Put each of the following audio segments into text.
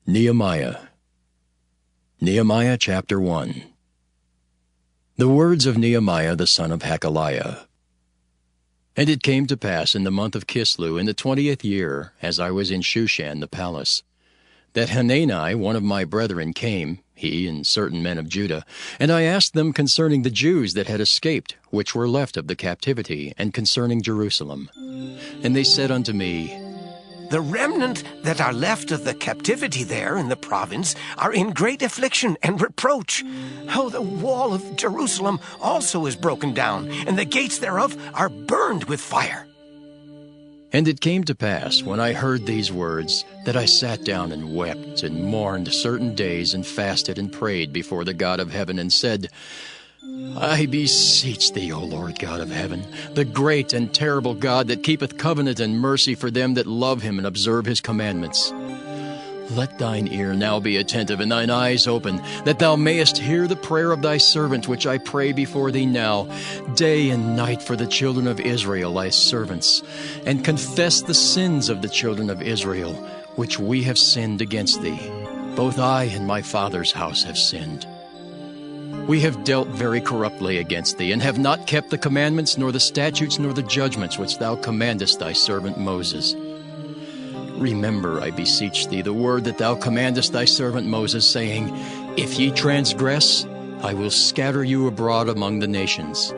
Nehemiah. Nehemiah chapter 1. The words of Nehemiah the son of Hakaliah. And it came to pass in the month of Kislew, in the 20th year, as I was in Shushan the palace, that Hanani, one of my brethren, came, he and certain men of Judah, and I asked them concerning the Jews that had escaped, which were left of the captivity, and concerning Jerusalem. And they said unto me, The remnant that are left of the captivity there in the province are in great affliction and reproach. How the wall of Jerusalem also is broken down, and the gates thereof are burned with fire. And it came to pass, when I heard these words, that I sat down and wept and mourned certain days, and fasted and prayed before the God of heaven, and said, I beseech thee, O Lord God of heaven, the great and terrible God that keepeth covenant and mercy for them that love him and observe his commandments. Let thine ear now be attentive and thine eyes open, that thou mayest hear the prayer of thy servant, which I pray before thee now, day and night for the children of Israel, thy servants, and confess the sins of the children of Israel, which we have sinned against thee. Both I and my father's house have sinned. We have dealt very corruptly against thee, and have not kept the commandments, nor the statutes, nor the judgments which thou commandest thy servant Moses. Remember, I beseech thee, the word that thou commandest thy servant Moses, saying, If ye transgress, I will scatter you abroad among the nations.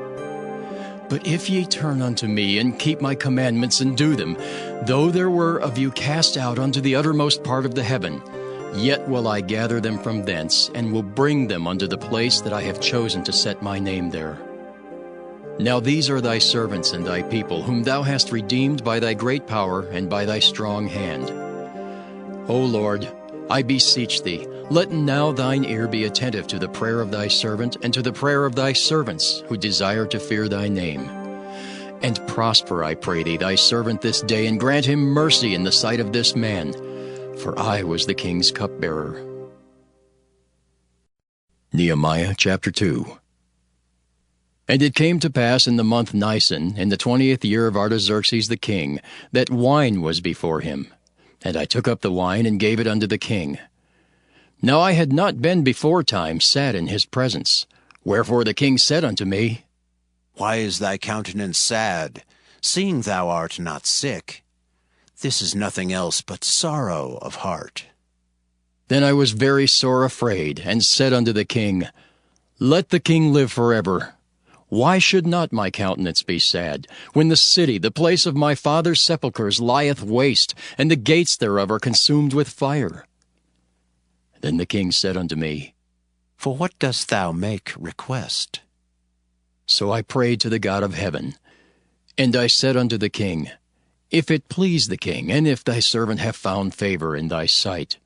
But if ye turn unto me, and keep my commandments, and do them, though there were of you cast out unto the uttermost part of the heaven, yet will I gather them from thence, and will bring them unto the place that I have chosen to set my name there. Now these are thy servants and thy people, whom thou hast redeemed by thy great power and by thy strong hand. O Lord, I beseech thee, let now thine ear be attentive to the prayer of thy servant, and to the prayer of thy servants, who desire to fear thy name. And prosper, I pray thee, thy servant this day, and grant him mercy in the sight of this man, for I was the king's cupbearer. Nehemiah chapter 2. And it came to pass in the month Nisan, in the 20th year of Artaxerxes the king, that wine was before him. And I took up the wine, and gave it unto the king. Now I had not been beforetime sat in his presence. Wherefore the king said unto me, Why is thy countenance sad, seeing thou art not sick? This is nothing else but sorrow of heart. Then I was very sore afraid, and said unto the king, Let the king live forever. Why should not my countenance be sad, when the city, the place of my father's sepulchres, lieth waste, and the gates thereof are consumed with fire? Then the king said unto me, For what dost thou make request? So I prayed to the God of heaven. And I said unto the king, If it please the king, and if thy servant have found favor in thy sight,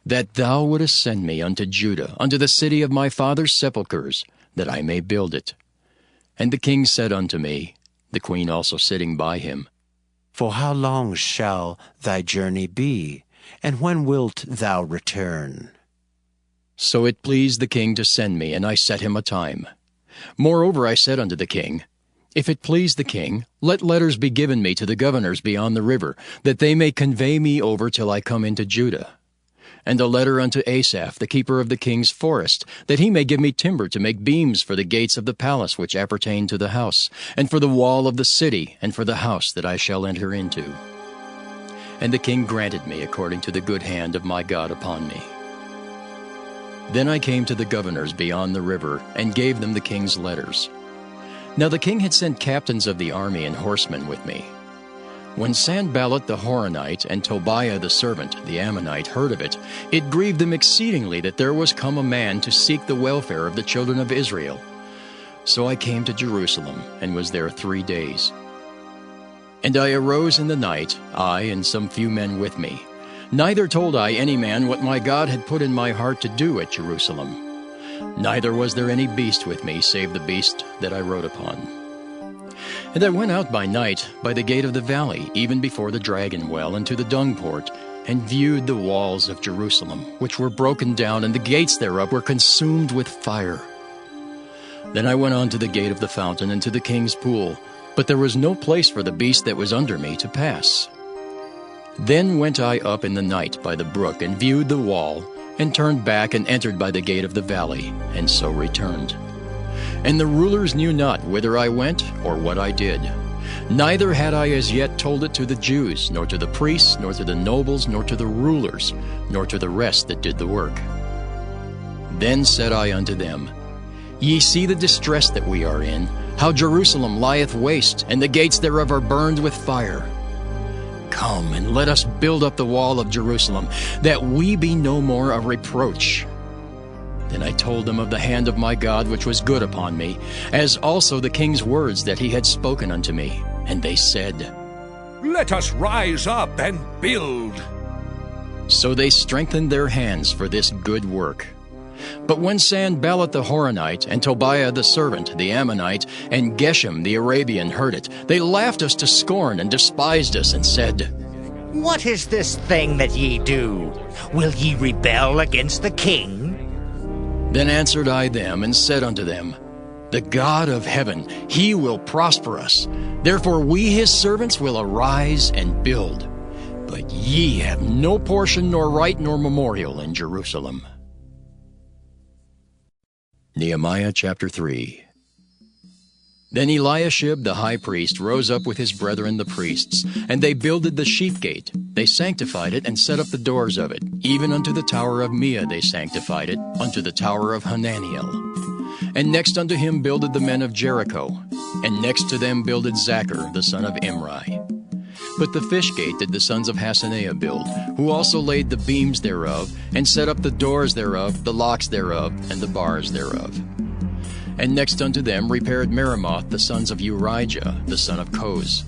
that thou wouldest send me unto Judah, unto the city of my father's sepulchres, that I may build it. And the king said unto me, the queen also sitting by him, For how long shall thy journey be, and when wilt thou return? So it pleased the king to send me, and I set him a time. Moreover I said unto the king, If it please the king, let letters be given me to the governors beyond the river, that they may convey me over till I come into Judah. And a letter unto Asaph, the keeper of the king's forest, that he may give me timber to make beams for the gates of the palace which appertain to the house, and for the wall of the city, and for the house that I shall enter into. And the king granted me according to the good hand of my God upon me. Then I came to the governors beyond the river, and gave them the king's letters. Now the king had sent captains of the army and horsemen with me. When Sanballat the Horonite and Tobiah the servant, the Ammonite, heard of it, it grieved them exceedingly that there was come a man to seek the welfare of the children of Israel. So I came to Jerusalem, and was there 3 days. And I arose in the night, I and some few men with me. Neither told I any man what my God had put in my heart to do at Jerusalem. Neither was there any beast with me, save the beast that I rode upon. And I went out by night by the gate of the valley, even before the dragon well, into the dung port, and viewed the walls of Jerusalem, which were broken down, and the gates thereof were consumed with fire. Then I went on to the gate of the fountain, and to the king's pool, but there was no place for the beast that was under me to pass. Then went I up in the night by the brook, and viewed the wall, and turned back, and entered by the gate of the valley, and so returned. And the rulers knew not whither I went, or what I did. Neither had I as yet told it to the Jews, nor to the priests, nor to the nobles, nor to the rulers, nor to the rest that did the work. Then said I unto them, Ye see the distress that we are in, how Jerusalem lieth waste, and the gates thereof are burned with fire. Come, and let us build up the wall of Jerusalem, that we be no more a reproach. Then I told them of the hand of my God which was good upon me, as also the king's words that he had spoken unto me. And they said, Let us rise up and build. So they strengthened their hands for this good work. But when Sanballat the Horonite, and Tobiah the servant, the Ammonite, and Geshem the Arabian heard it, they laughed us to scorn and despised us, and said, What is this thing that ye do? Will ye rebel against the king? Then answered I them, and said unto them, The God of heaven, he will prosper us. Therefore we his servants will arise and build. But ye have no portion, nor right, nor memorial in Jerusalem. Nehemiah chapter 3. Then Eliashib the high priest rose up with his brethren the priests, and they builded the sheep gate. They sanctified it, and set up the doors of it. Even unto the tower of Meah they sanctified it, unto the tower of Hananiel. And next unto him builded the men of Jericho, and next to them builded Zachar the son of Imri. But the fish gate did the sons of Hassenaah build, who also laid the beams thereof, and set up the doors thereof, the locks thereof, and the bars thereof. And next unto them repaired Meremoth the sons of Urijah the son of Koz.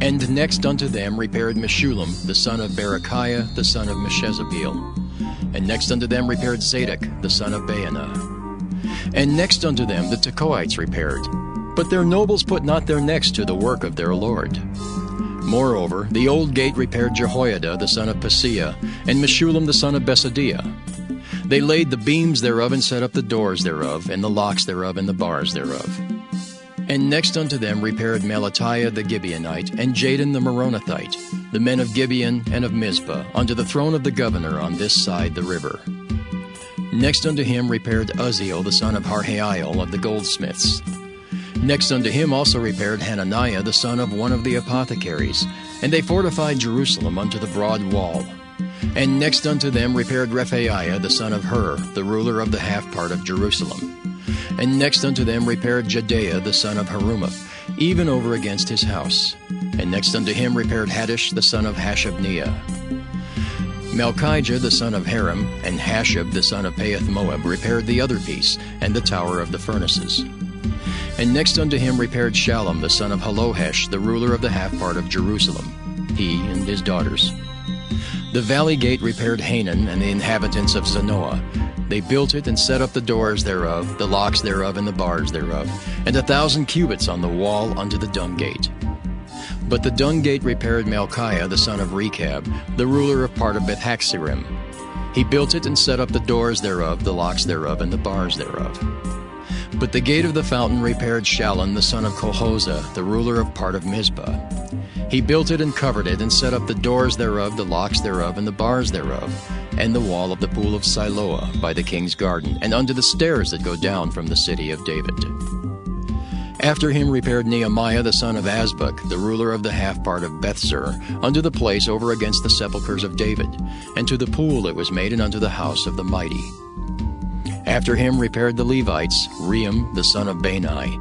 And next unto them repaired Meshullam the son of Berechiah the son of Meshezabeel. And next unto them repaired Zadok the son of Baanah. And next unto them the Tekoites repaired, but their nobles put not their necks to the work of their lord. Moreover, the old gate repaired Jehoiada the son of Paseah, and Meshullam the son of Besadiah. They laid the beams thereof, and set up the doors thereof, and the locks thereof, and the bars thereof. And next unto them repaired Melatiah the Gibeonite, and Jadon the Meronothite, the men of Gibeon and of Mizpah, unto the throne of the governor on this side the river. Next unto him repaired Uzziel the son of Harhael of the goldsmiths. Next unto him also repaired Hananiah the son of one of the apothecaries, and they fortified Jerusalem unto the broad wall. And next unto them repaired Rephaiah the son of Hur, the ruler of the half part of Jerusalem. And next unto them repaired Jedaiah the son of Harumaph, even over against his house. And next unto him repaired Haddish the son of Hashabniah. Malchijah the son of Haram, and Hashab the son of Pahath-Moab repaired the other piece, and the tower of the furnaces. And next unto him repaired Shallum the son of Halohesh, the ruler of the half part of Jerusalem, he and his daughters. The valley gate repaired Hanan and the inhabitants of Zanoah. They built it, and set up the doors thereof, the locks thereof, and the bars thereof, and 1,000 cubits on the wall unto the dung gate. But the dung gate repaired Malchiah the son of Rechab, the ruler of part of Beth-Haxerim. He built it, and set up the doors thereof, the locks thereof, and the bars thereof. But the gate of the fountain repaired Shallun the son of Colhozah, the ruler of part of Mizpah. He built it, and covered it, and set up the doors thereof, the locks thereof, and the bars thereof, and the wall of the pool of Siloah by the king's garden, and unto the stairs that go down from the city of David. After him repaired Nehemiah the son of Azbuk, the ruler of the half part of Bethsur, unto the place over against the sepulchres of David, and to the pool that was made, and unto the house of the mighty. After him repaired the Levites, Rehum the son of Bani.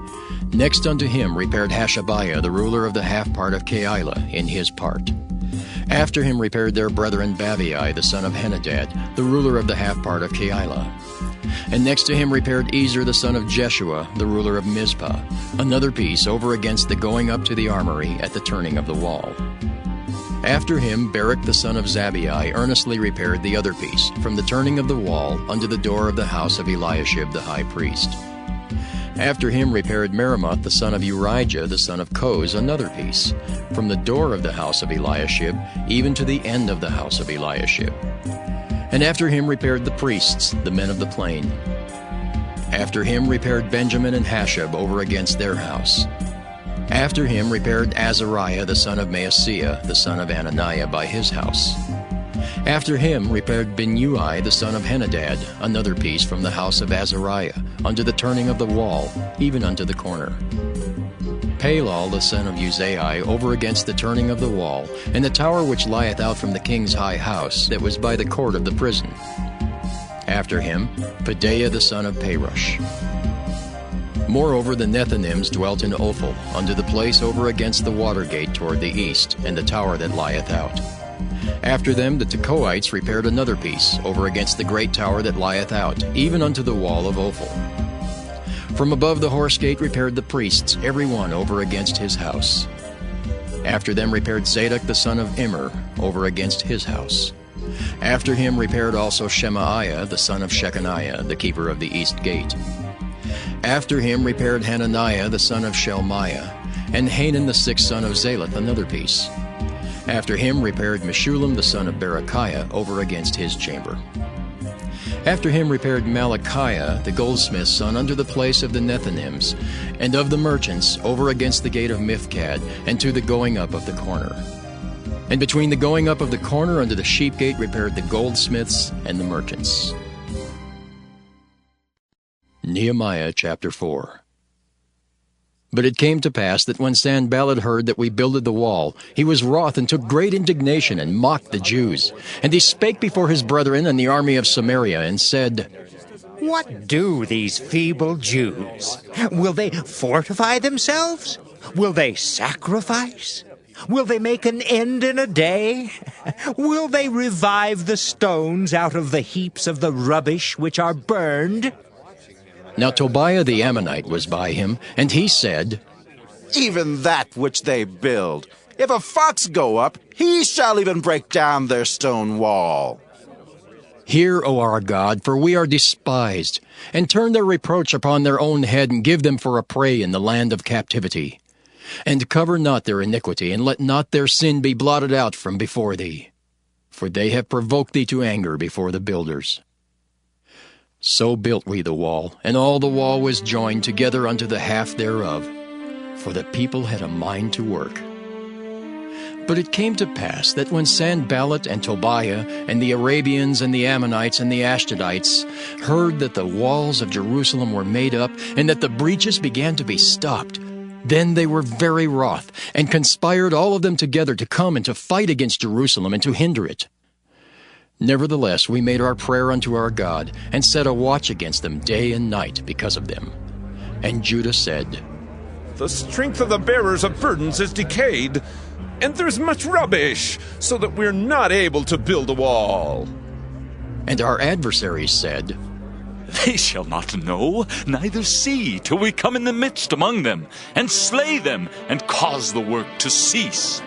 Next unto him repaired Hashabiah, the ruler of the half part of Keilah, in his part. After him repaired their brethren Babai, the son of Henadad, the ruler of the half part of Keilah. And next to him repaired Ezer, the son of Jeshua, the ruler of Mizpah, another piece over against the going up to the armory at the turning of the wall. After him Barak the son of Zabai earnestly repaired the other piece, from the turning of the wall unto the door of the house of Eliashib the high priest. After him repaired Meremoth the son of Urijah the son of Koz another piece, from the door of the house of Eliashib even to the end of the house of Eliashib. And after him repaired the priests, the men of the plain. After him repaired Benjamin and Hashab over against their house. After him repaired Azariah the son of Maaseiah, the son of Ananiah, by his house. After him repaired Binnui the son of Henadad, another piece from the house of Azariah, unto the turning of the wall, even unto the corner. Palal the son of Uzai over against the turning of the wall, and the tower which lieth out from the king's high house, that was by the court of the prison. After him Pedaiah the son of Parosh. Moreover the Nethinims dwelt in Ophel, unto the place over against the water gate toward the east, and the tower that lieth out. After them the Tekoites repaired another piece, over against the great tower that lieth out, even unto the wall of Ophel. From above the horse gate repaired the priests, every one over against his house. After them repaired Zadok the son of Immer, over against his house. After him repaired also Shemaiah the son of Shechaniah, the keeper of the east gate. After him repaired Hananiah the son of Shelmiah, and Hanan the sixth son of Zaleth another piece. After him repaired Meshullam the son of Berechiah over against his chamber. After him repaired Malachiah the goldsmith's son unto the place of the Nethinims, and of the merchants over against the gate of Mifkad, and to the going up of the corner. And between the going up of the corner unto the sheep gate repaired the goldsmiths and the merchants. Nehemiah chapter 4. But it came to pass that when Sanballat heard that we builded the wall, he was wroth and took great indignation and mocked the Jews. And he spake before his brethren and the army of Samaria, and said, What do these feeble Jews? Will they fortify themselves? Will they sacrifice? Will they make an end in a day? Will they revive the stones out of the heaps of the rubbish which are burned? Now Tobiah the Ammonite was by him, and he said, Even that which they build, if a fox go up, he shall even break down their stone wall. Hear, O our God, for we are despised, and turn their reproach upon their own head, and give them for a prey in the land of captivity. And cover not their iniquity, and let not their sin be blotted out from before thee. For they have provoked thee to anger before the builders. So built we the wall, and all the wall was joined together unto the half thereof, for the people had a mind to work. But it came to pass that when Sanballat and Tobiah and the Arabians and the Ammonites and the Ashdodites heard that the walls of Jerusalem were made up, and that the breaches began to be stopped, then they were very wroth, and conspired all of them together to come and to fight against Jerusalem and to hinder it. Nevertheless, we made our prayer unto our God, and set a watch against them day and night because of them. And Judah said, The strength of the bearers of burdens is decayed, and there's much rubbish, so that we're not able to build a wall. And our adversaries said, They shall not know, neither see, till we come in the midst among them, and slay them, and cause the work to cease.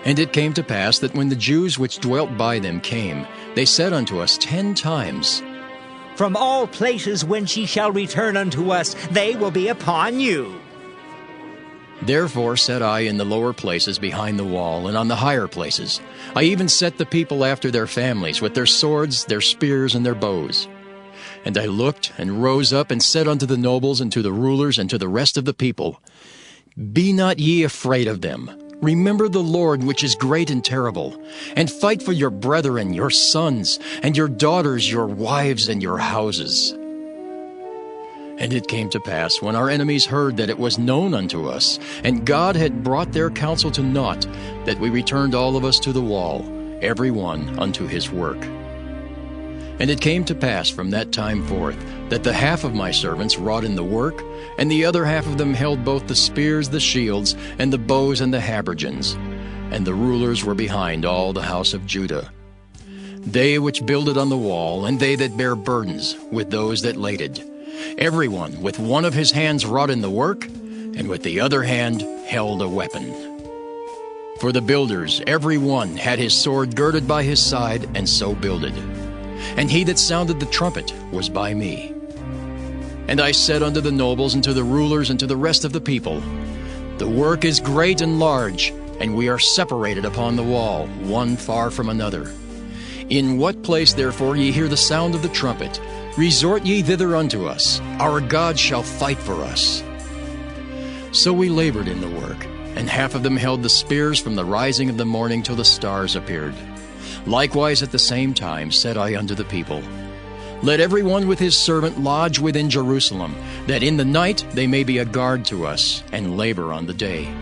And it came to pass that when the Jews which dwelt by them came, they said unto us 10 times, From all places whence ye shall return unto us, they will be upon you. Therefore set I in the lower places behind the wall, and on the higher places. I even set the people after their families, with their swords, their spears, and their bows. And I looked, and rose up, and said unto the nobles, and to the rulers, and to the rest of the people, Be not ye afraid of them. Remember the Lord, which is great and terrible, and fight for your brethren, your sons, and your daughters, your wives, and your houses. And it came to pass, when our enemies heard that it was known unto us, and God had brought their counsel to naught, that we returned all of us to the wall, every one unto his work. And it came to pass from that time forth, that the half of my servants wrought in the work, and the other half of them held both the spears, the shields, and the bows, and the habergeons. And the rulers were behind all the house of Judah. They which builded on the wall, and they that bare burdens, with those that laded. Every one with one of his hands wrought in the work, and with the other hand held a weapon. For the builders, every one had his sword girded by his side, and so builded. And he that sounded the trumpet was by me. And I said unto the nobles, and to the rulers, and to the rest of the people, The work is great and large, and we are separated upon the wall, one far from another. In what place therefore ye hear the sound of the trumpet, resort ye thither unto us. Our God shall fight for us. So we labored in the work, and half of them held the spears from the rising of the morning till the stars appeared. Likewise at the same time said I unto the people, Let every one with his servant lodge within Jerusalem, that in the night they may be a guard to us, and labor on the day.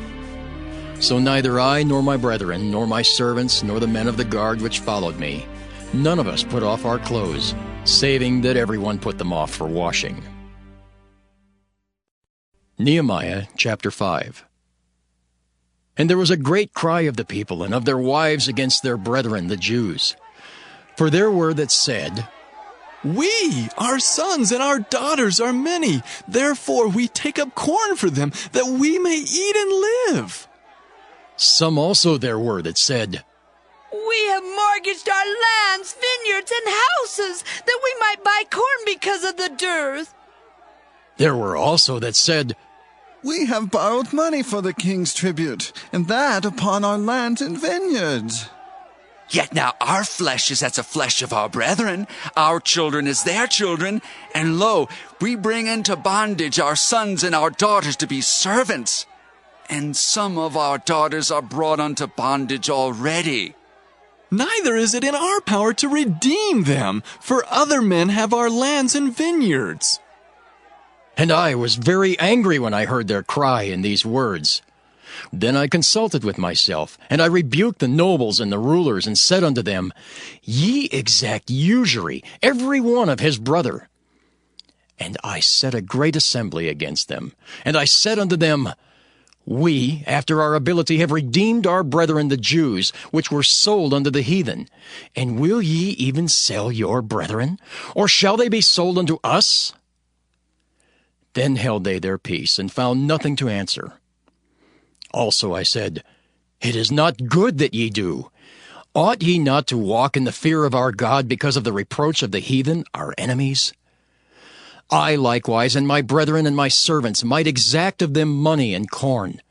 So neither I, nor my brethren, nor my servants, nor the men of the guard which followed me, none of us put off our clothes, saving that every one put them off for washing. Nehemiah chapter 5. And there was a great cry of the people and of their wives against their brethren the Jews. For there were that said, We, our sons and our daughters are many, therefore we take up corn for them, that we may eat and live. Some also there were that said, We have mortgaged our lands, vineyards, and houses, that we might buy corn because of the dearth. There were also that said, We have borrowed money for the king's tribute, and that upon our lands and vineyards. Yet now our flesh is as the flesh of our brethren, our children as their children, and lo, we bring into bondage our sons and our daughters to be servants. And some of our daughters are brought unto bondage already. Neither is it in our power to redeem them, for other men have our lands and vineyards. And I was very angry when I heard their cry in these words. Then I consulted with myself, and I rebuked the nobles and the rulers, and said unto them, Ye exact usury, every one of his brother. And I set a great assembly against them. And I said unto them, We, after our ability, have redeemed our brethren the Jews, which were sold unto the heathen. And will ye even sell your brethren? Or shall they be sold unto us? Then held they their peace, and found nothing to answer. Also I said, It is not good that ye do. Ought ye not to walk in the fear of our God because of the reproach of the heathen, our enemies? I likewise and my brethren and my servants might exact of them money and corn.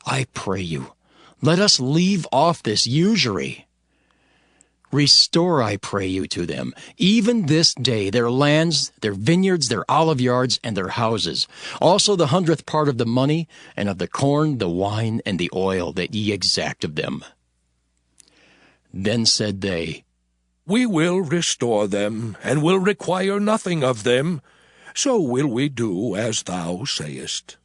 I pray you, let us leave off this usury. Restore, I pray you, to them, even this day, their lands, their vineyards, their olive yards, and their houses, also the 100th part of the money, and of the corn, the wine, and the oil that ye exact of them. Then said they, We will restore them, and will require nothing of them. So will we do as thou sayest.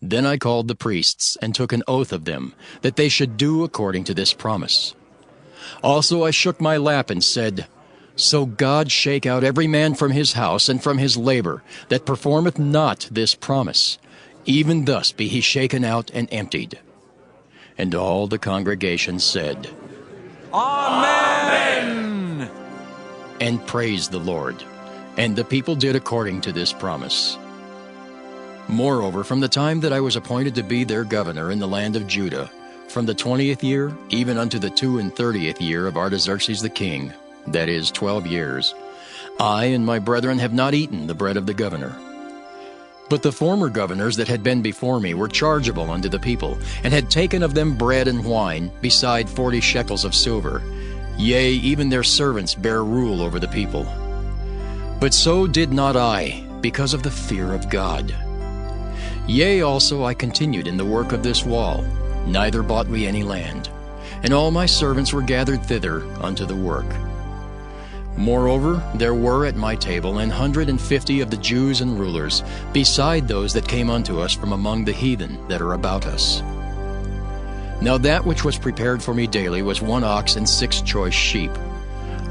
Then I called the priests, and took an oath of them, that they should do according to this promise. Also I shook my lap and said, So God shake out every man from his house and from his labor, that performeth not this promise. Even thus be he shaken out and emptied. And all the congregation said, Amen! And praised the Lord. And the people did according to this promise. Moreover, from the time that I was appointed to be their governor in the land of Judah, from the 20th year, even unto the 32nd year of Artaxerxes the king, that is, 12 years, I and my brethren have not eaten the bread of the governor. But the former governors that had been before me were chargeable unto the people, and had taken of them bread and wine, beside 40 shekels of silver. Yea, even their servants bare rule over the people. But so did not I, because of the fear of God. Yea, also I continued in the work of this wall, neither bought we any land, and all my servants were gathered thither unto the work. Moreover, there were at my table 150 of the Jews and rulers, beside those that came unto us from among the heathen that are about us. Now that which was prepared for me daily was 1 ox and 6 choice sheep.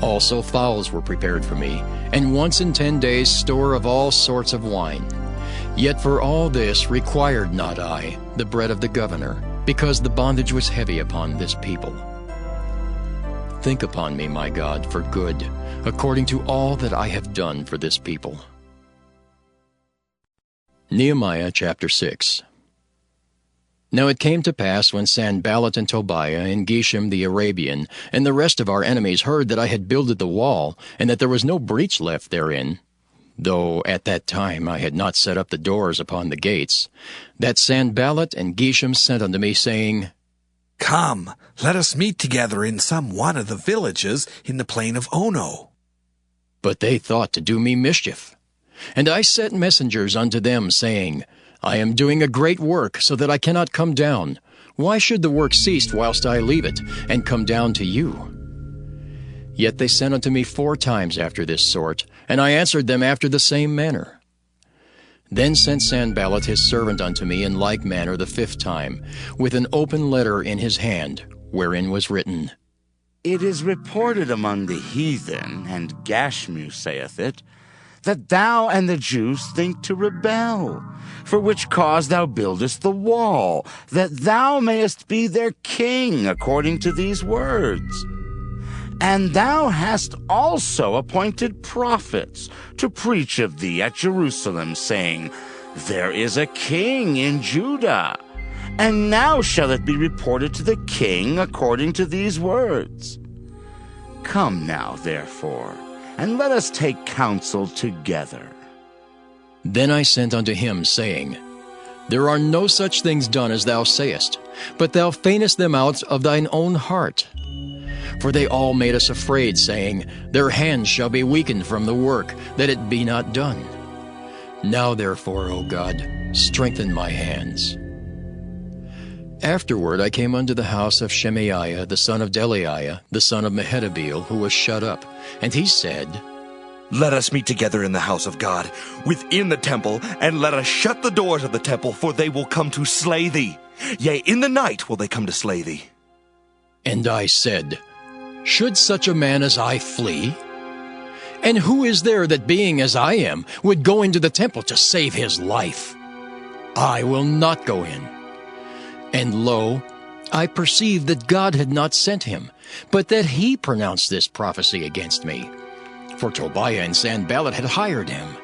Also fowls were prepared for me, and once in 10 days store of all sorts of wine. Yet for all this required not I the bread of the governor, because the bondage was heavy upon this people. Think upon me, my God, for good, according to all that I have done for this people. Nehemiah chapter 6. Now it came to pass, when Sanballat and Tobiah and Geshem the Arabian and the rest of our enemies heard that I had builded the wall, and that there was no breach left therein, though at that time I had not set up the doors upon the gates, that Sanballat and Geshem sent unto me, saying, Come, let us meet together in some one of the villages in the plain of Ono. But they thought to do me mischief. And I sent messengers unto them, saying, I am doing a great work, so that I cannot come down. Why should the work cease whilst I leave it, and come down to you? Yet they sent unto me 4 times after this sort, and I answered them after the same manner. Then sent Sanballat his servant unto me in like manner the 5th time, with an open letter in his hand, wherein was written, It is reported among the heathen, and Gashmu saith it, that thou and the Jews think to rebel, for which cause thou buildest the wall, that thou mayest be their king, according to these words. And thou hast also appointed prophets to preach of thee at Jerusalem, saying, There is a king in Judah. And now shall it be reported to the king according to these words. Come now, therefore, and let us take counsel together. Then I sent unto him, saying, There are no such things done as thou sayest, but thou feignest them out of thine own heart. For they all made us afraid, saying, Their hands shall be weakened from the work, that it be not done. Now therefore, O God, strengthen my hands. Afterward I came unto the house of Shemaiah, the son of Delaiah, the son of Mehetabeel, who was shut up. And he said, Let us meet together in the house of God, within the temple, and let us shut the doors of the temple, for they will come to slay thee. Yea, in the night will they come to slay thee. And I said, Should such a man as I flee? And who is there that, being as I am, would go into the temple to save his life? I will not go in. And lo, I perceived that God had not sent him, but that he pronounced this prophecy against me. For Tobiah and Sanballat had hired him.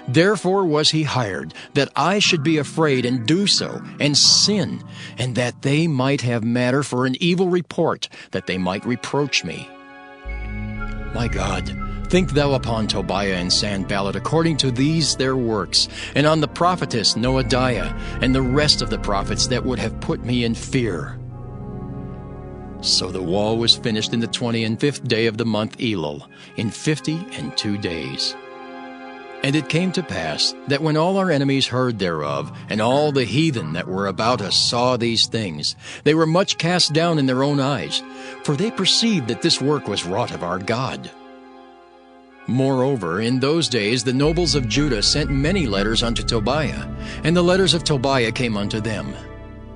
Therefore was he hired, that I should be afraid and do so, and sin, and that they might have matter for an evil report, that they might reproach me. My God, think thou upon Tobiah and Sanballat according to these their works, and on the prophetess Noadiah, and the rest of the prophets that would have put me in fear. So the wall was finished in the 25th day of the month Elul, in 52 days. And it came to pass that when all our enemies heard thereof, and all the heathen that were about us saw these things, they were much cast down in their own eyes, for they perceived that this work was wrought of our God. Moreover, in those days the nobles of Judah sent many letters unto Tobiah, and the letters of Tobiah came unto them.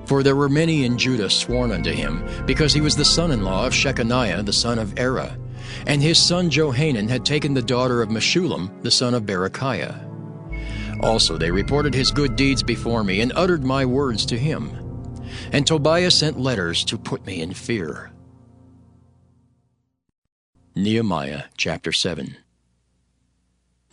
For there were many in Judah sworn unto him, because he was the son-in-law of Shechaniah the son of Erah, and his son Johanan had taken the daughter of Meshullam the son of Berechiah. Also they reported his good deeds before me, and uttered my words to him. And Tobiah sent letters to put me in fear. Nehemiah chapter 7.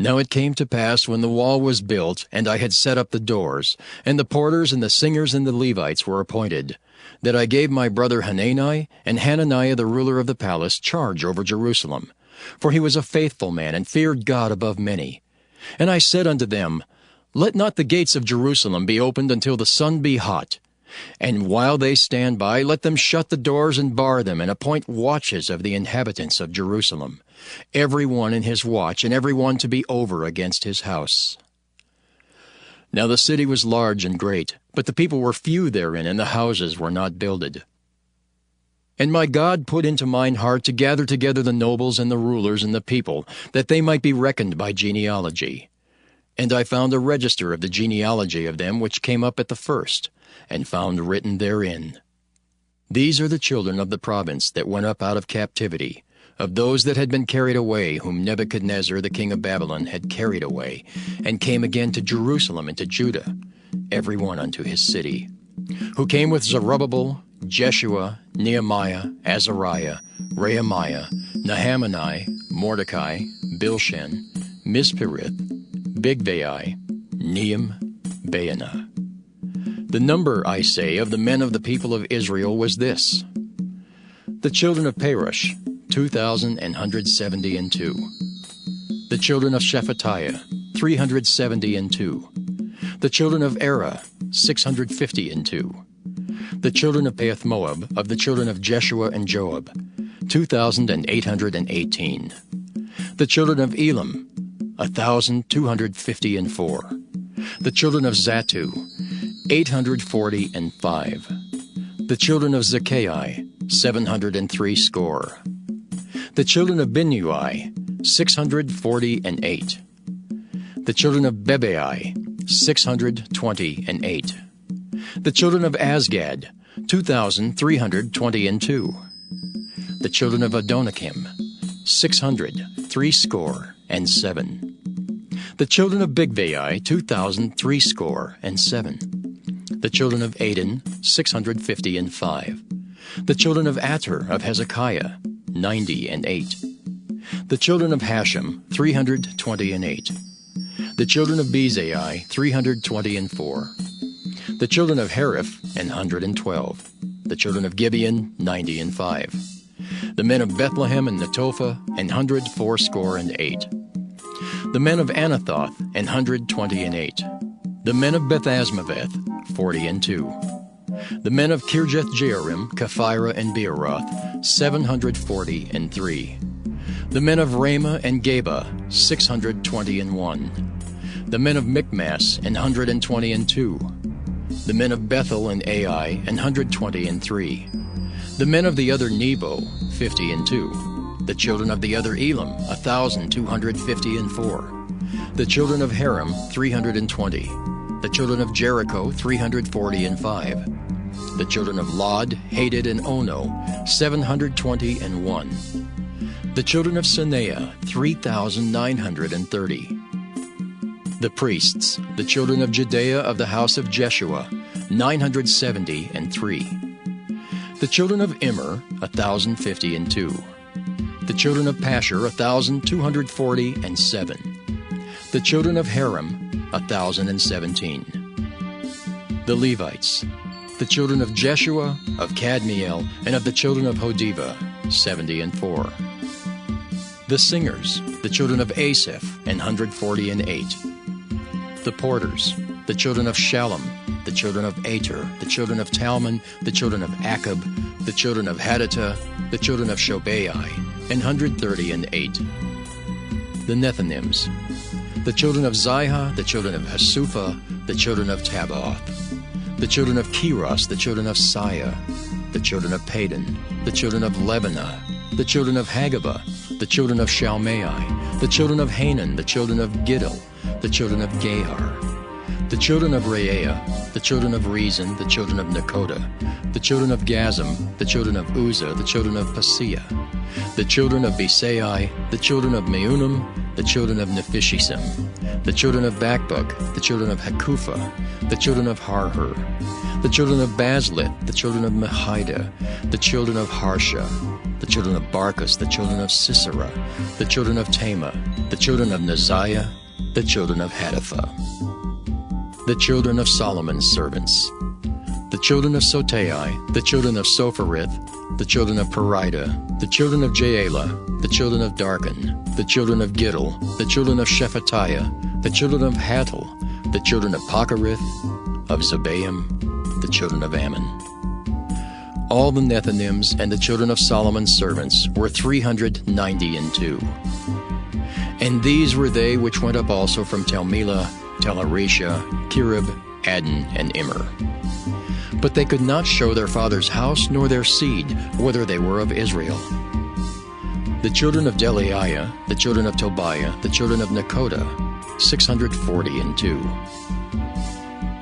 Now it came to pass, when the wall was built, and I had set up the doors, and the porters and the singers and the Levites were appointed, that I gave my brother Hanani and Hananiah the ruler of the palace charge over Jerusalem. For he was a faithful man, and feared God above many. And I said unto them, Let not the gates of Jerusalem be opened until the sun be hot. And while they stand by, let them shut the doors and bar them, and appoint watches of the inhabitants of Jerusalem, every one in his watch, and every one to be over against his house. Now the city was large and great, but the people were few therein, and the houses were not builded. And my God put into mine heart to gather together the nobles and the rulers and the people, that they might be reckoned by genealogy. And I found a register of the genealogy of them which came up at the first, and found written therein, These are the children of the province that went up out of captivity, of those that had been carried away, whom Nebuchadnezzar the king of Babylon had carried away, and came again to Jerusalem and to Judah, every one unto his city, who came with Zerubbabel, Jeshua, Nehemiah, Azariah, Rehemiah, Nahamani, Mordecai, Bilshan, Mispirith, Bigvai, Nehem, Baanah. The number, I say, of the men of the people of Israel was this: the children of Perush, 2,172. The children of Shephatiah, 372. The children of Erah, 652. The children of Pahath-Moab, of the children of Jeshua and Joab, 2,818. The children of Elam, 1,254. The children of Zattu, 845. The children of Zaccai, 703 score. The children of Binnui, 648. The children of Bebai, 628. The children of Asgad, 2,322. The children of Adonikim, 603 score and 7. The children of Bigvai, 2,003 score and 7. The children of Aden, 655. The children of Ater of Hezekiah, 98. The children of Hashem, 328. The children of Bezai, 324. The children of Hariph, 112. The children of Gibeon, 95. The men of Bethlehem and Netophah, 184 The men of Anathoth, 128. The men of Beth-Asmaveth, 42. The men of Kirjath-Jearim, Kephirah, and Beeroth, 743. The men of Ramah and Geba, 621. The men of Michmas, 122. The men of Bethel and Ai, 123. The men of the other Nebo, 52. The children of the other Elam, 1,254. The children of Haram, 320. The children of Jericho, 345. The children of Lod, Hadid, and Ono, 721. The children of Sanea, 3,930. The priests, the children of Judea of the house of Jeshua, 973. The children of Immer, 1,052. The children of Pashur, 1,247. The children of Haram, 1,017. The Levites, the children of Jeshua, of Kadmiel, and of the children of Hodiva, 74. The singers, the children of Asaph, 148. The porters, the children of Shallum, the children of Ater, the children of Talmon, the children of Akab, the children of Hadattah, the children of Shobai, 138. The Nethinims, the children of Zihah, the children of Hasupha, the children of Tabaoth, the children of Keros, the children of Siah, the children of Padon, the children of Lebanah, the children of Hagabah, the children of Shalmai, the children of Hanan, the children of Giddel, the children of Gahar, the children of Reaiah, the children of Rezin, the children of Nekoda, the children of Gazam, the children of Uzzah, the children of Paseah, the children of Besai, the children of Meunim, the children of Nephishisim, the children of Bakbuk, the children of Hakupha, the children of Harhur, the children of Bazlith, the children of Mehida, the children of Harsha, the children of Barkus, the children of Sisera, the children of Tema, the children of Neziah, the children of Hatipha. The children of Solomon's servants, the children of Sotai, the children of Sopherith, the children of Perida, the children of Jaela, the children of Darkon, the children of Giddel, the children of Shephatiah, the children of Hattil, the children of Pocherith, of Zebaim, the children of Ammon. All the Nethinims and the children of Solomon's servants were 392. And these were they which went up also from Telmelah, Tel-Arisha, Kirib, Adon, and Immer. But they could not show their father's house nor their seed, whether they were of Israel. The children of Delaiah, the children of Tobiah, the children of Nekoda, 642.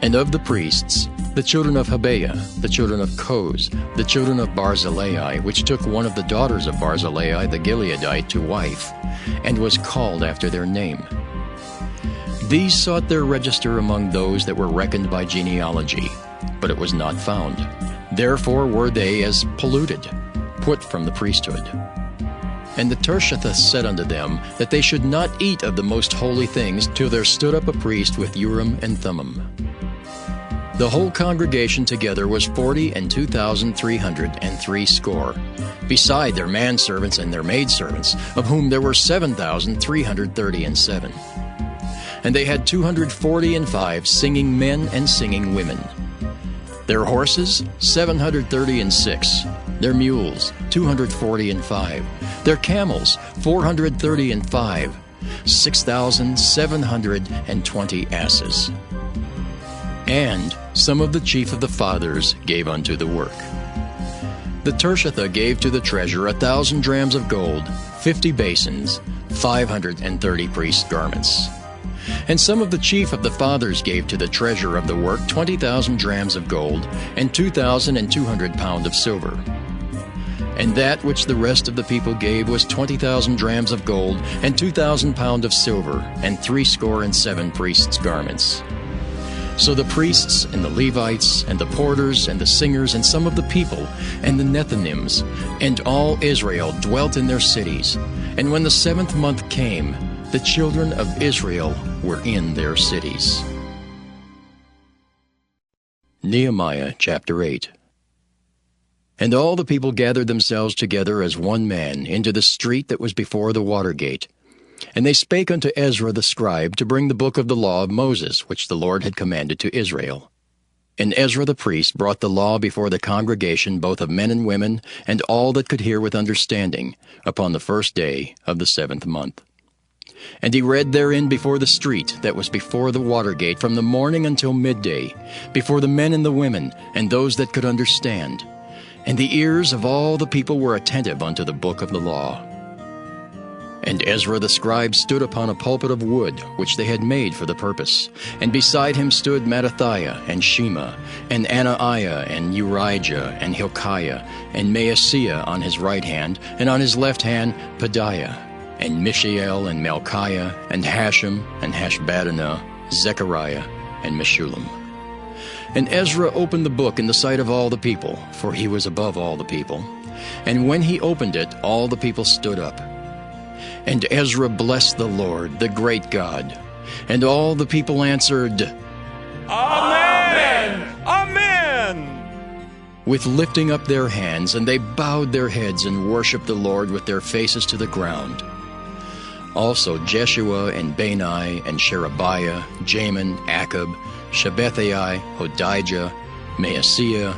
And of the priests, the children of Habeah, the children of Koz, the children of Barzillai, which took one of the daughters of Barzillai the Gileadite to wife, and was called after their name. These sought their register among those that were reckoned by genealogy, but it was not found. Therefore were they as polluted, put from the priesthood. And the Tershathah said unto them that they should not eat of the most holy things till there stood up a priest with Urim and Thummim. The whole congregation together was 42,303 score, beside their manservants and their maidservants, of whom there were 7,337. And they had 245 singing men and singing women. Their horses, 736. Their mules, 245. Their camels, 435. 6,720 asses. And some of the chief of the fathers gave unto the work. The Tirshatha gave to the treasure 1,000 drams of gold, 50 basins, 530 priests' garments. And some of the chief of the fathers gave to the treasure of the work 20,000 drams of gold, and 2,200 pound of silver. And that which the rest of the people gave was 20,000 drams of gold, and 2,000 pound of silver, and 67 priests' garments. So the priests and the Levites and the porters and the singers and some of the people and the Nethinims and all Israel dwelt in their cities. And when the 7th month came, the children of Israel were in their cities. Nehemiah chapter 8. And all the people gathered themselves together as one man into the street that was before the water gate. And they spake unto Ezra the scribe to bring the book of the law of Moses, which the Lord had commanded to Israel. And Ezra the priest brought the law before the congregation, both of men and women, and all that could hear with understanding, upon the 1st day of the 7th month. And he read therein before the street that was before the water gate from the morning until midday, before the men and the women, and those that could understand. And the ears of all the people were attentive unto the book of the law. And Ezra the scribe stood upon a pulpit of wood, which they had made for the purpose. And beside him stood Mattithiah, and Shema, and Anaiah, and Urijah, and Hilkiah, and Maaseiah on his right hand, and on his left hand Pedaiah, and Mishael, and Malchiah, and Hashem, and Hashbaddanah, Zechariah, and Meshullam. And Ezra opened the book in the sight of all the people, for he was above all the people. And when he opened it, all the people stood up. And Ezra blessed the Lord, the great God. And all the people answered, Amen! Amen! With lifting up their hands, and they bowed their heads and worshipped the Lord with their faces to the ground. Also Jeshua and Bani and Sherebiah, Jamin, Akab, Shabbethai, Hodijah, Maaseiah,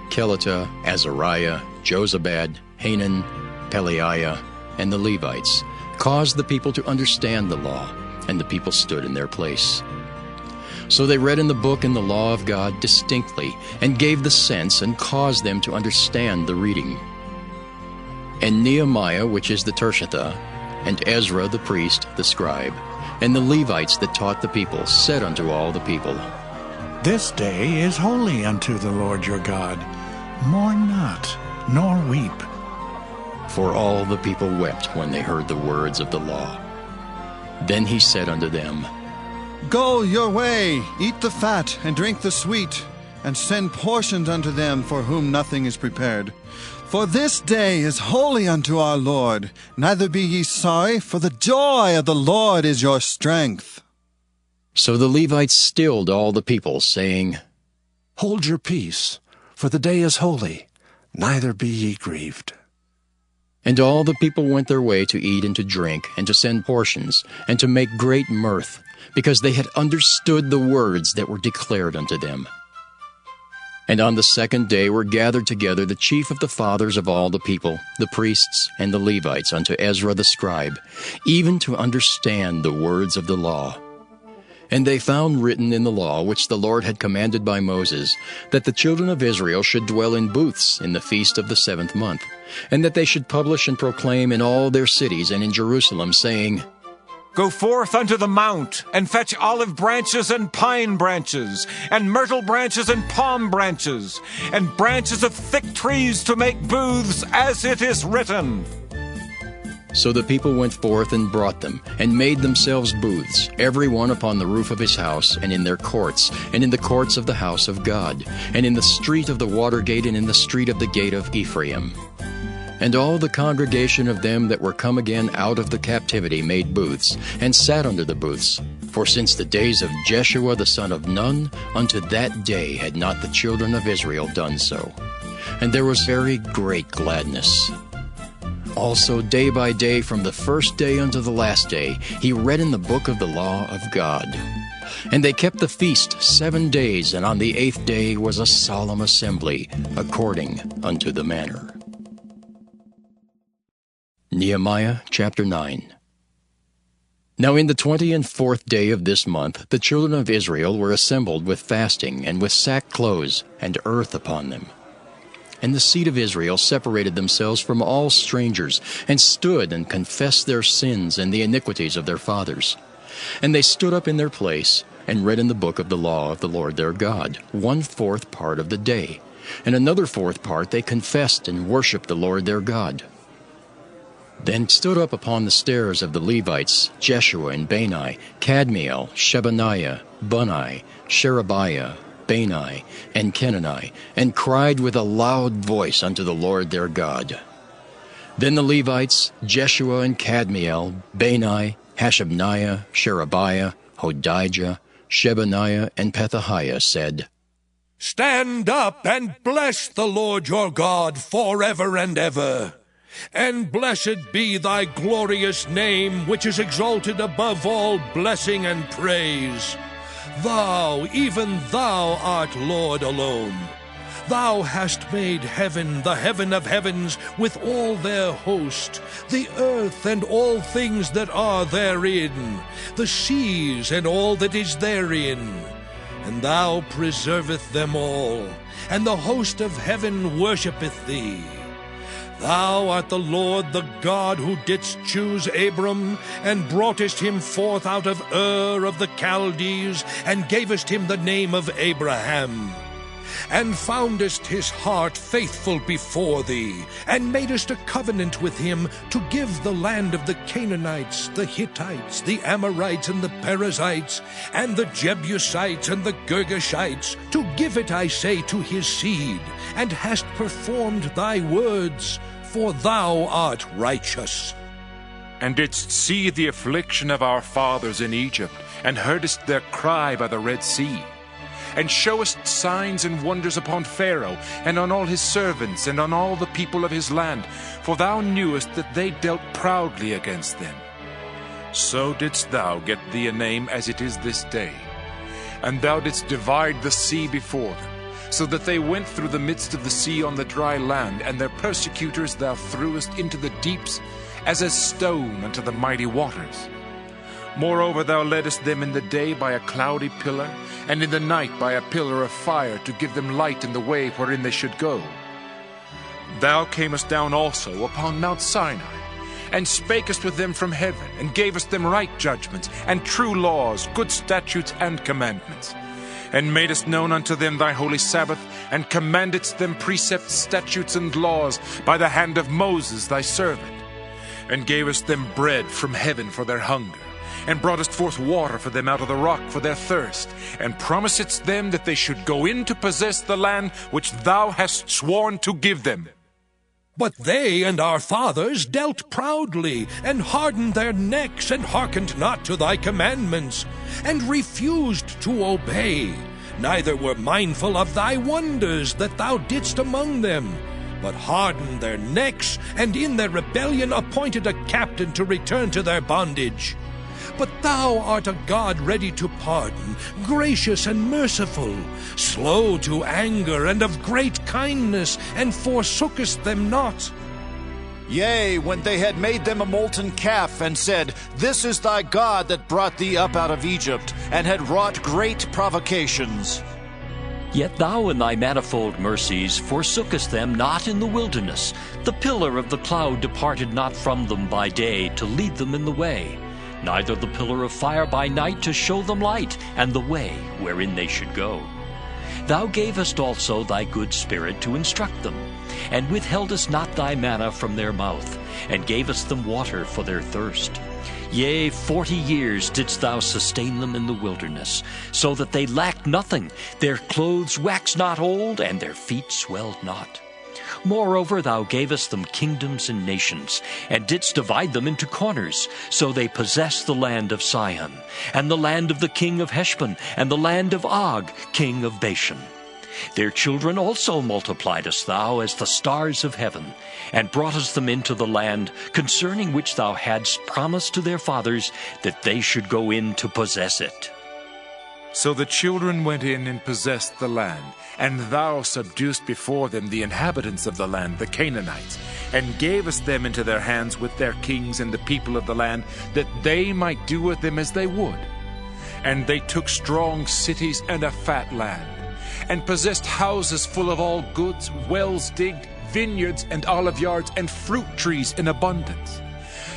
Kelita, Azariah, Jozabad, Hanan, Pelaiah, and the Levites, caused the people to understand the law, and the people stood in their place. So they read in the book and the law of God distinctly, and gave the sense, and caused them to understand the reading. And Nehemiah, which is the Tirshatha, and Ezra the priest, the scribe, and the Levites that taught the people, said unto all the people, This day is holy unto the Lord your God. Mourn not, nor weep. For all the people wept when they heard the words of the law. Then he said unto them, Go your way, eat the fat, and drink the sweet, and send portions unto them for whom nothing is prepared. For this day is holy unto our Lord. Neither be ye sorry, for the joy of the Lord is your strength. So the Levites stilled all the people, saying, Hold your peace, for the day is holy, neither be ye grieved. And all the people went their way to eat and to drink, and to send portions, and to make great mirth, because they had understood the words that were declared unto them. And on the 2nd day were gathered together the chief of the fathers of all the people, the priests and the Levites, unto Ezra the scribe, even to understand the words of the law. And they found written in the law, which the Lord had commanded by Moses, that the children of Israel should dwell in booths in the feast of the 7th month, and that they should publish and proclaim in all their cities and in Jerusalem, saying, Go forth unto the mount, and fetch olive branches and pine branches, and myrtle branches and palm branches, and branches of thick trees to make booths, as it is written. So the people went forth and brought them, and made themselves booths, every one upon the roof of his house, and in their courts, and in the courts of the house of God, and in the street of the water gate, and in the street of the gate of Ephraim. And all the congregation of them that were come again out of the captivity made booths, and sat under the booths. For since the days of Jeshua the son of Nun, unto that day had not the children of Israel done so. And there was very great gladness. Also day by day, from the 1st day unto the last day, he read in the book of the law of God. And they kept the feast 7 days, and on the 8th day was a solemn assembly, according unto the manner. Nehemiah chapter 9. Now in the 24th day of this month the children of Israel were assembled with fasting, and with sackcloths and earth upon them. And the seed of Israel separated themselves from all strangers, and stood and confessed their sins and the iniquities of their fathers. And they stood up in their place, and read in the book of the law of the Lord their God, 1/4 part of the day. And another 4th part they confessed and worshipped the Lord their God. Then stood up upon the stairs of the Levites Jeshua and Bani, Kadmiel, Shebaniah, Bunni, Sherebiah, Bani, and Kenani, and cried with a loud voice unto the Lord their God. Then the Levites, Jeshua and Kadmiel, Bani, Hashabniah, Sherebiah, Hodijah, Shebaniah, and Pethahiah said, Stand up and bless the Lord your God forever and ever. And blessed be thy glorious name, which is exalted above all blessing and praise. Thou, even thou, art Lord alone. Thou hast made heaven, the heaven of heavens, with all their host, the earth and all things that are therein, the seas and all that is therein. And thou preserveth them all, and the host of heaven worshippeth thee. Thou art the Lord, the God who didst choose Abram, and broughtest him forth out of Ur of the Chaldees, and gavest him the name of Abraham. And foundest his heart faithful before thee, and madest a covenant with him to give the land of the Canaanites, the Hittites, the Amorites, and the Perizzites, and the Jebusites, and the Girgashites, to give it, I say, to his seed, and hast performed thy words, for thou art righteous. And didst see the affliction of our fathers in Egypt, and heardest their cry by the Red Sea, and showest signs and wonders upon Pharaoh, and on all his servants, and on all the people of his land, for thou knewest that they dealt proudly against them. So didst thou get thee a name as it is this day. And thou didst divide the sea before them, so that they went through the midst of the sea on the dry land, and their persecutors thou threwest into the deeps, as a stone unto the mighty waters. Moreover, thou leddest them in the day by a cloudy pillar, and in the night by a pillar of fire, to give them light in the way wherein they should go. Thou camest down also upon Mount Sinai, and spakest with them from heaven, and gavest them right judgments, and true laws, good statutes, and commandments, and madest known unto them thy holy Sabbath, and commandedst them precepts, statutes, and laws by the hand of Moses thy servant, and gavest them bread from heaven for their hunger, and broughtest forth water for them out of the rock for their thirst, and promisedst them that they should go in to possess the land which thou hast sworn to give them. But they and our fathers dealt proudly, and hardened their necks, and hearkened not to thy commandments, and refused to obey, neither were mindful of thy wonders that thou didst among them, but hardened their necks, and in their rebellion appointed a captain to return to their bondage. But thou art a God ready to pardon, gracious and merciful, slow to anger, and of great kindness, and forsookest them not. Yea, when they had made them a molten calf, and said, This is thy God that brought thee up out of Egypt, and had wrought great provocations. Yet thou in thy manifold mercies forsookest them not in the wilderness. The pillar of the cloud departed not from them by day to lead them in the way, neither the pillar of fire by night to show them light, and the way wherein they should go. Thou gavest also thy good Spirit to instruct them, and withheldest not thy manna from their mouth, and gavest them water for their thirst. Yea, 40 years didst thou sustain them in the wilderness, so that they lacked nothing. Their clothes waxed not old, and their feet swelled not. Moreover, thou gavest them kingdoms and nations, and didst divide them into corners. So they possessed the land of Sihon, and the land of the king of Heshbon, and the land of Og, king of Bashan. Their children also multipliedst thou as the stars of heaven, and broughtest them into the land concerning which thou hadst promised to their fathers that they should go in to possess it. So the children went in and possessed the land, and thou subduedst before them the inhabitants of the land, the Canaanites, and gavest them into their hands with their kings and the people of the land, that they might do with them as they would. And they took strong cities and a fat land, and possessed houses full of all goods, wells digged, vineyards and olive yards, and fruit trees in abundance.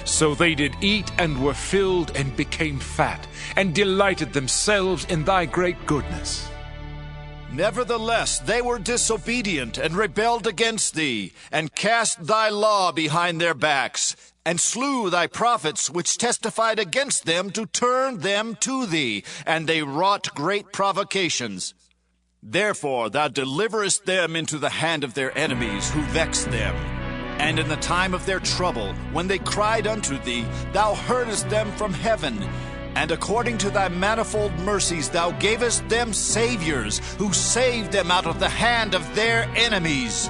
So they did eat and were filled and became fat, and delighted themselves in thy great goodness. Nevertheless, they were disobedient and rebelled against thee, and cast thy law behind their backs, and slew thy prophets which testified against them to turn them to thee, and they wrought great provocations. Therefore thou deliverest them into the hand of their enemies who vexed them. And in the time of their trouble, when they cried unto thee, thou heardest them from heaven. And according to thy manifold mercies thou gavest them saviors, who saved them out of the hand of their enemies.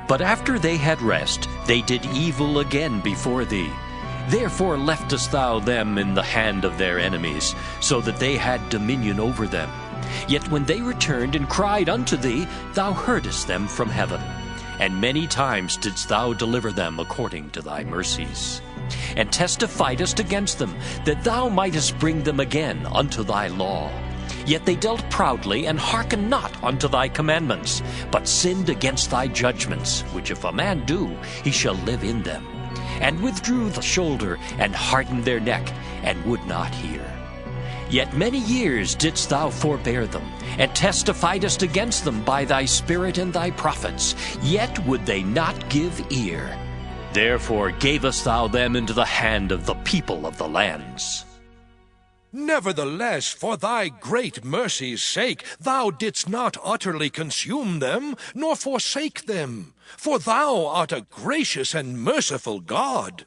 But after they had rest, they did evil again before thee. Therefore leftest thou them in the hand of their enemies, so that they had dominion over them. Yet when they returned and cried unto thee, thou heardest them from heaven. And many times didst thou deliver them according to thy mercies, and testifiedst against them, that thou mightest bring them again unto thy law. Yet they dealt proudly, and hearkened not unto thy commandments, but sinned against thy judgments, which if a man do, he shall live in them, and withdrew the shoulder, and hardened their neck, and would not hear. Yet many years didst thou forbear them, and testifiedst against them by thy Spirit and thy prophets, yet would they not give ear. Therefore gavest thou them into the hand of the people of the lands. Nevertheless, for thy great mercy's sake, thou didst not utterly consume them, nor forsake them. For thou art a gracious and merciful God.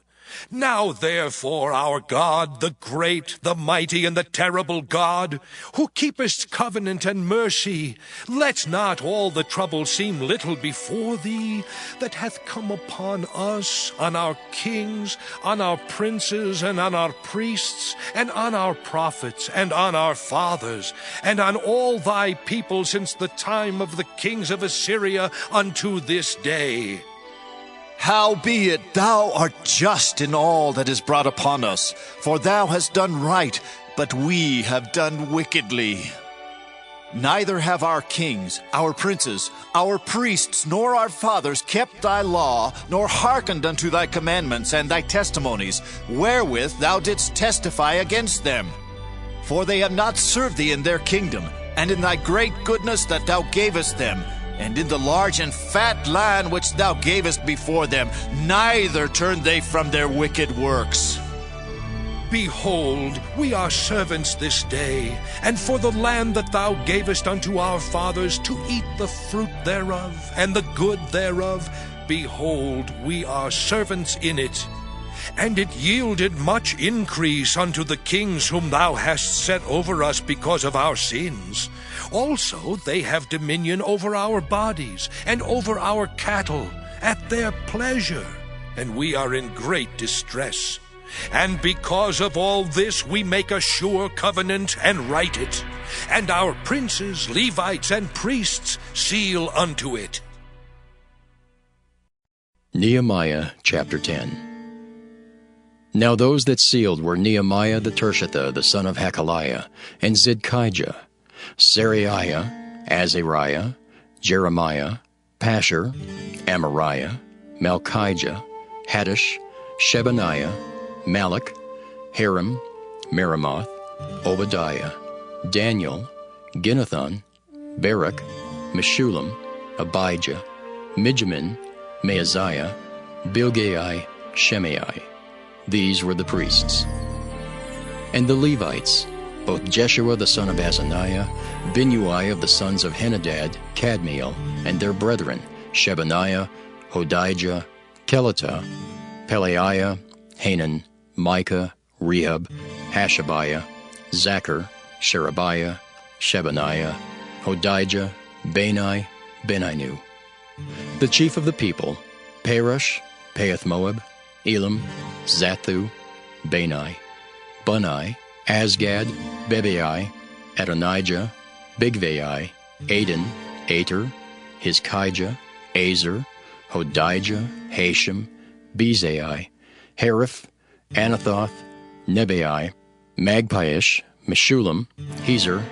Now therefore, our God, the great, the mighty, and the terrible God, who keepest covenant and mercy, let not all the trouble seem little before thee, that hath come upon us, on our kings, on our princes, and on our priests, and on our prophets, and on our fathers, and on all thy people since the time of the kings of Assyria unto this day. Howbeit thou art just in all that is brought upon us, for thou hast done right, but we have done wickedly. Neither have our kings, our princes, our priests, nor our fathers kept thy law, nor hearkened unto thy commandments and thy testimonies, wherewith thou didst testify against them. For they have not served thee in their kingdom, and in thy great goodness that thou gavest them, and in the large and fat land which thou gavest before them, neither turned they from their wicked works. Behold, we are servants this day, and for the land that thou gavest unto our fathers to eat the fruit thereof, and the good thereof, behold, we are servants in it. And it yielded much increase unto the kings whom thou hast set over us because of our sins. Also they have dominion over our bodies, and over our cattle, at their pleasure, and we are in great distress. And because of all this we make a sure covenant and write it, and our princes, Levites, and priests seal unto it. Nehemiah chapter 10. Now those that sealed were Nehemiah the Tirshatha, the son of Hakaliah, and Zidkijah, Seraiah, Azariah, Jeremiah, Pashur, Amariah, Malchijah, Haddish, Shebaniah, Malach, Haram, Meremoth, Obadiah, Daniel, Ginnathan, Barak, Meshullam, Abijah, Mijamin, Maaziah, Bilgai, Shemai. These were the priests. And the Levites, both Jeshua the son of Azaniah, Binnui of the sons of Henadad, Kadmiel, and their brethren, Shebaniah, Hodijah, Kelita, Pelaiah, Hanan, Micah, Rehab, Hashabiah, Zachar, Sherebiah, Shebaniah, Hodijah, Bani, Beninu. The chief of the people, Perush, Pahath-Moab, Elam, Zathu, Bani, Bunai, Asgad, Bebai, Adonijah, Bigvai, Adin, Ater, Hizkijah, Azer, Hodijah, Hashem, Bezai, Hariph, Anathoth, Nebai, Magpiish, Meshullam, Hezer,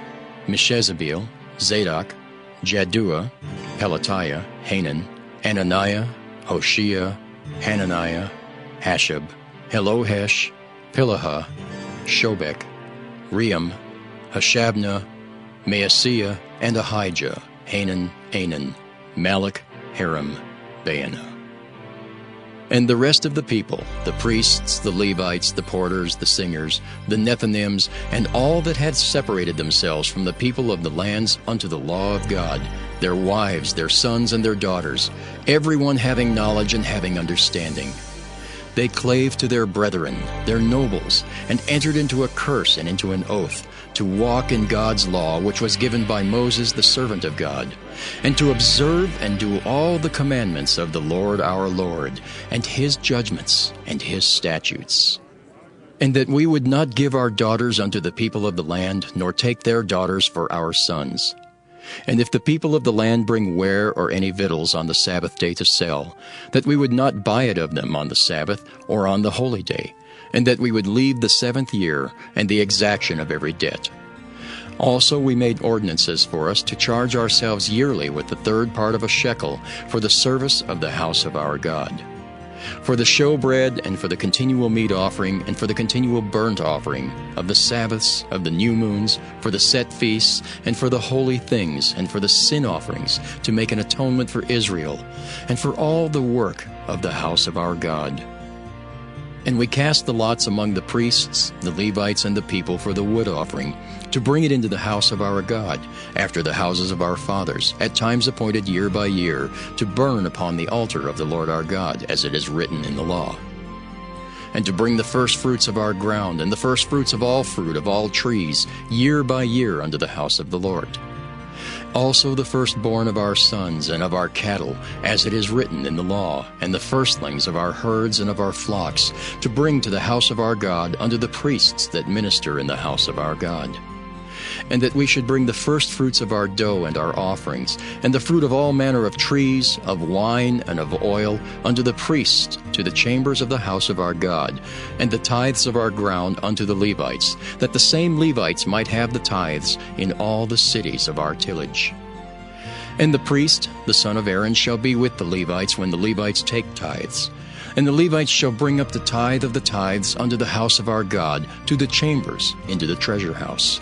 Meshezabeel, Zadok, Jaddua, Pelatiah, Hanan, Ananiah, Hoshea, Hananiah, Hashab, Helohesh, Pilaha, Shobek, Ream, Hashabnah, Maaseiah, and Ahijah, Hanan, Anan, Malach, Haram, Baanah. And the rest of the people, the priests, the Levites, the porters, the singers, the Nethinims, and all that had separated themselves from the people of the lands unto the law of God, their wives, their sons, and their daughters, everyone having knowledge and having understanding. They clave to their brethren, their nobles, and entered into a curse and into an oath, to walk in God's law, which was given by Moses the servant of God, and to observe and do all the commandments of the Lord our Lord, and his judgments and his statutes. And that we would not give our daughters unto the people of the land, nor take their daughters for our sons. And if the people of the land bring ware or any victuals on the Sabbath day to sell, that we would not buy it of them on the Sabbath or on the holy day, and that we would leave the 7th year and the exaction of every debt. Also we made ordinances for us to charge ourselves yearly with the 3rd part of a shekel for the service of the house of our God. For the showbread, and for the continual meat offering, and for the continual burnt offering, of the Sabbaths, of the new moons, for the set feasts, and for the holy things, and for the sin offerings, to make an atonement for Israel, and for all the work of the house of our God. And we cast the lots among the priests, the Levites, and the people for the wood offering, to bring it into the house of our God, after the houses of our fathers, at times appointed year by year, to burn upon the altar of the Lord our God, as it is written in the law. And to bring the firstfruits of our ground, and the firstfruits of all fruit of all trees, year by year unto the house of the Lord. Also the firstborn of our sons and of our cattle, as it is written in the law, and the firstlings of our herds and of our flocks, to bring to the house of our God unto the priests that minister in the house of our God. And that we should bring the firstfruits of our dough and our offerings, and the fruit of all manner of trees, of wine, and of oil, unto the priests, to the chambers of the house of our God, and the tithes of our ground unto the Levites, that the same Levites might have the tithes in all the cities of our tillage. And the priest, the son of Aaron, shall be with the Levites when the Levites take tithes. And the Levites shall bring up the tithe of the tithes unto the house of our God, to the chambers, into the treasure house.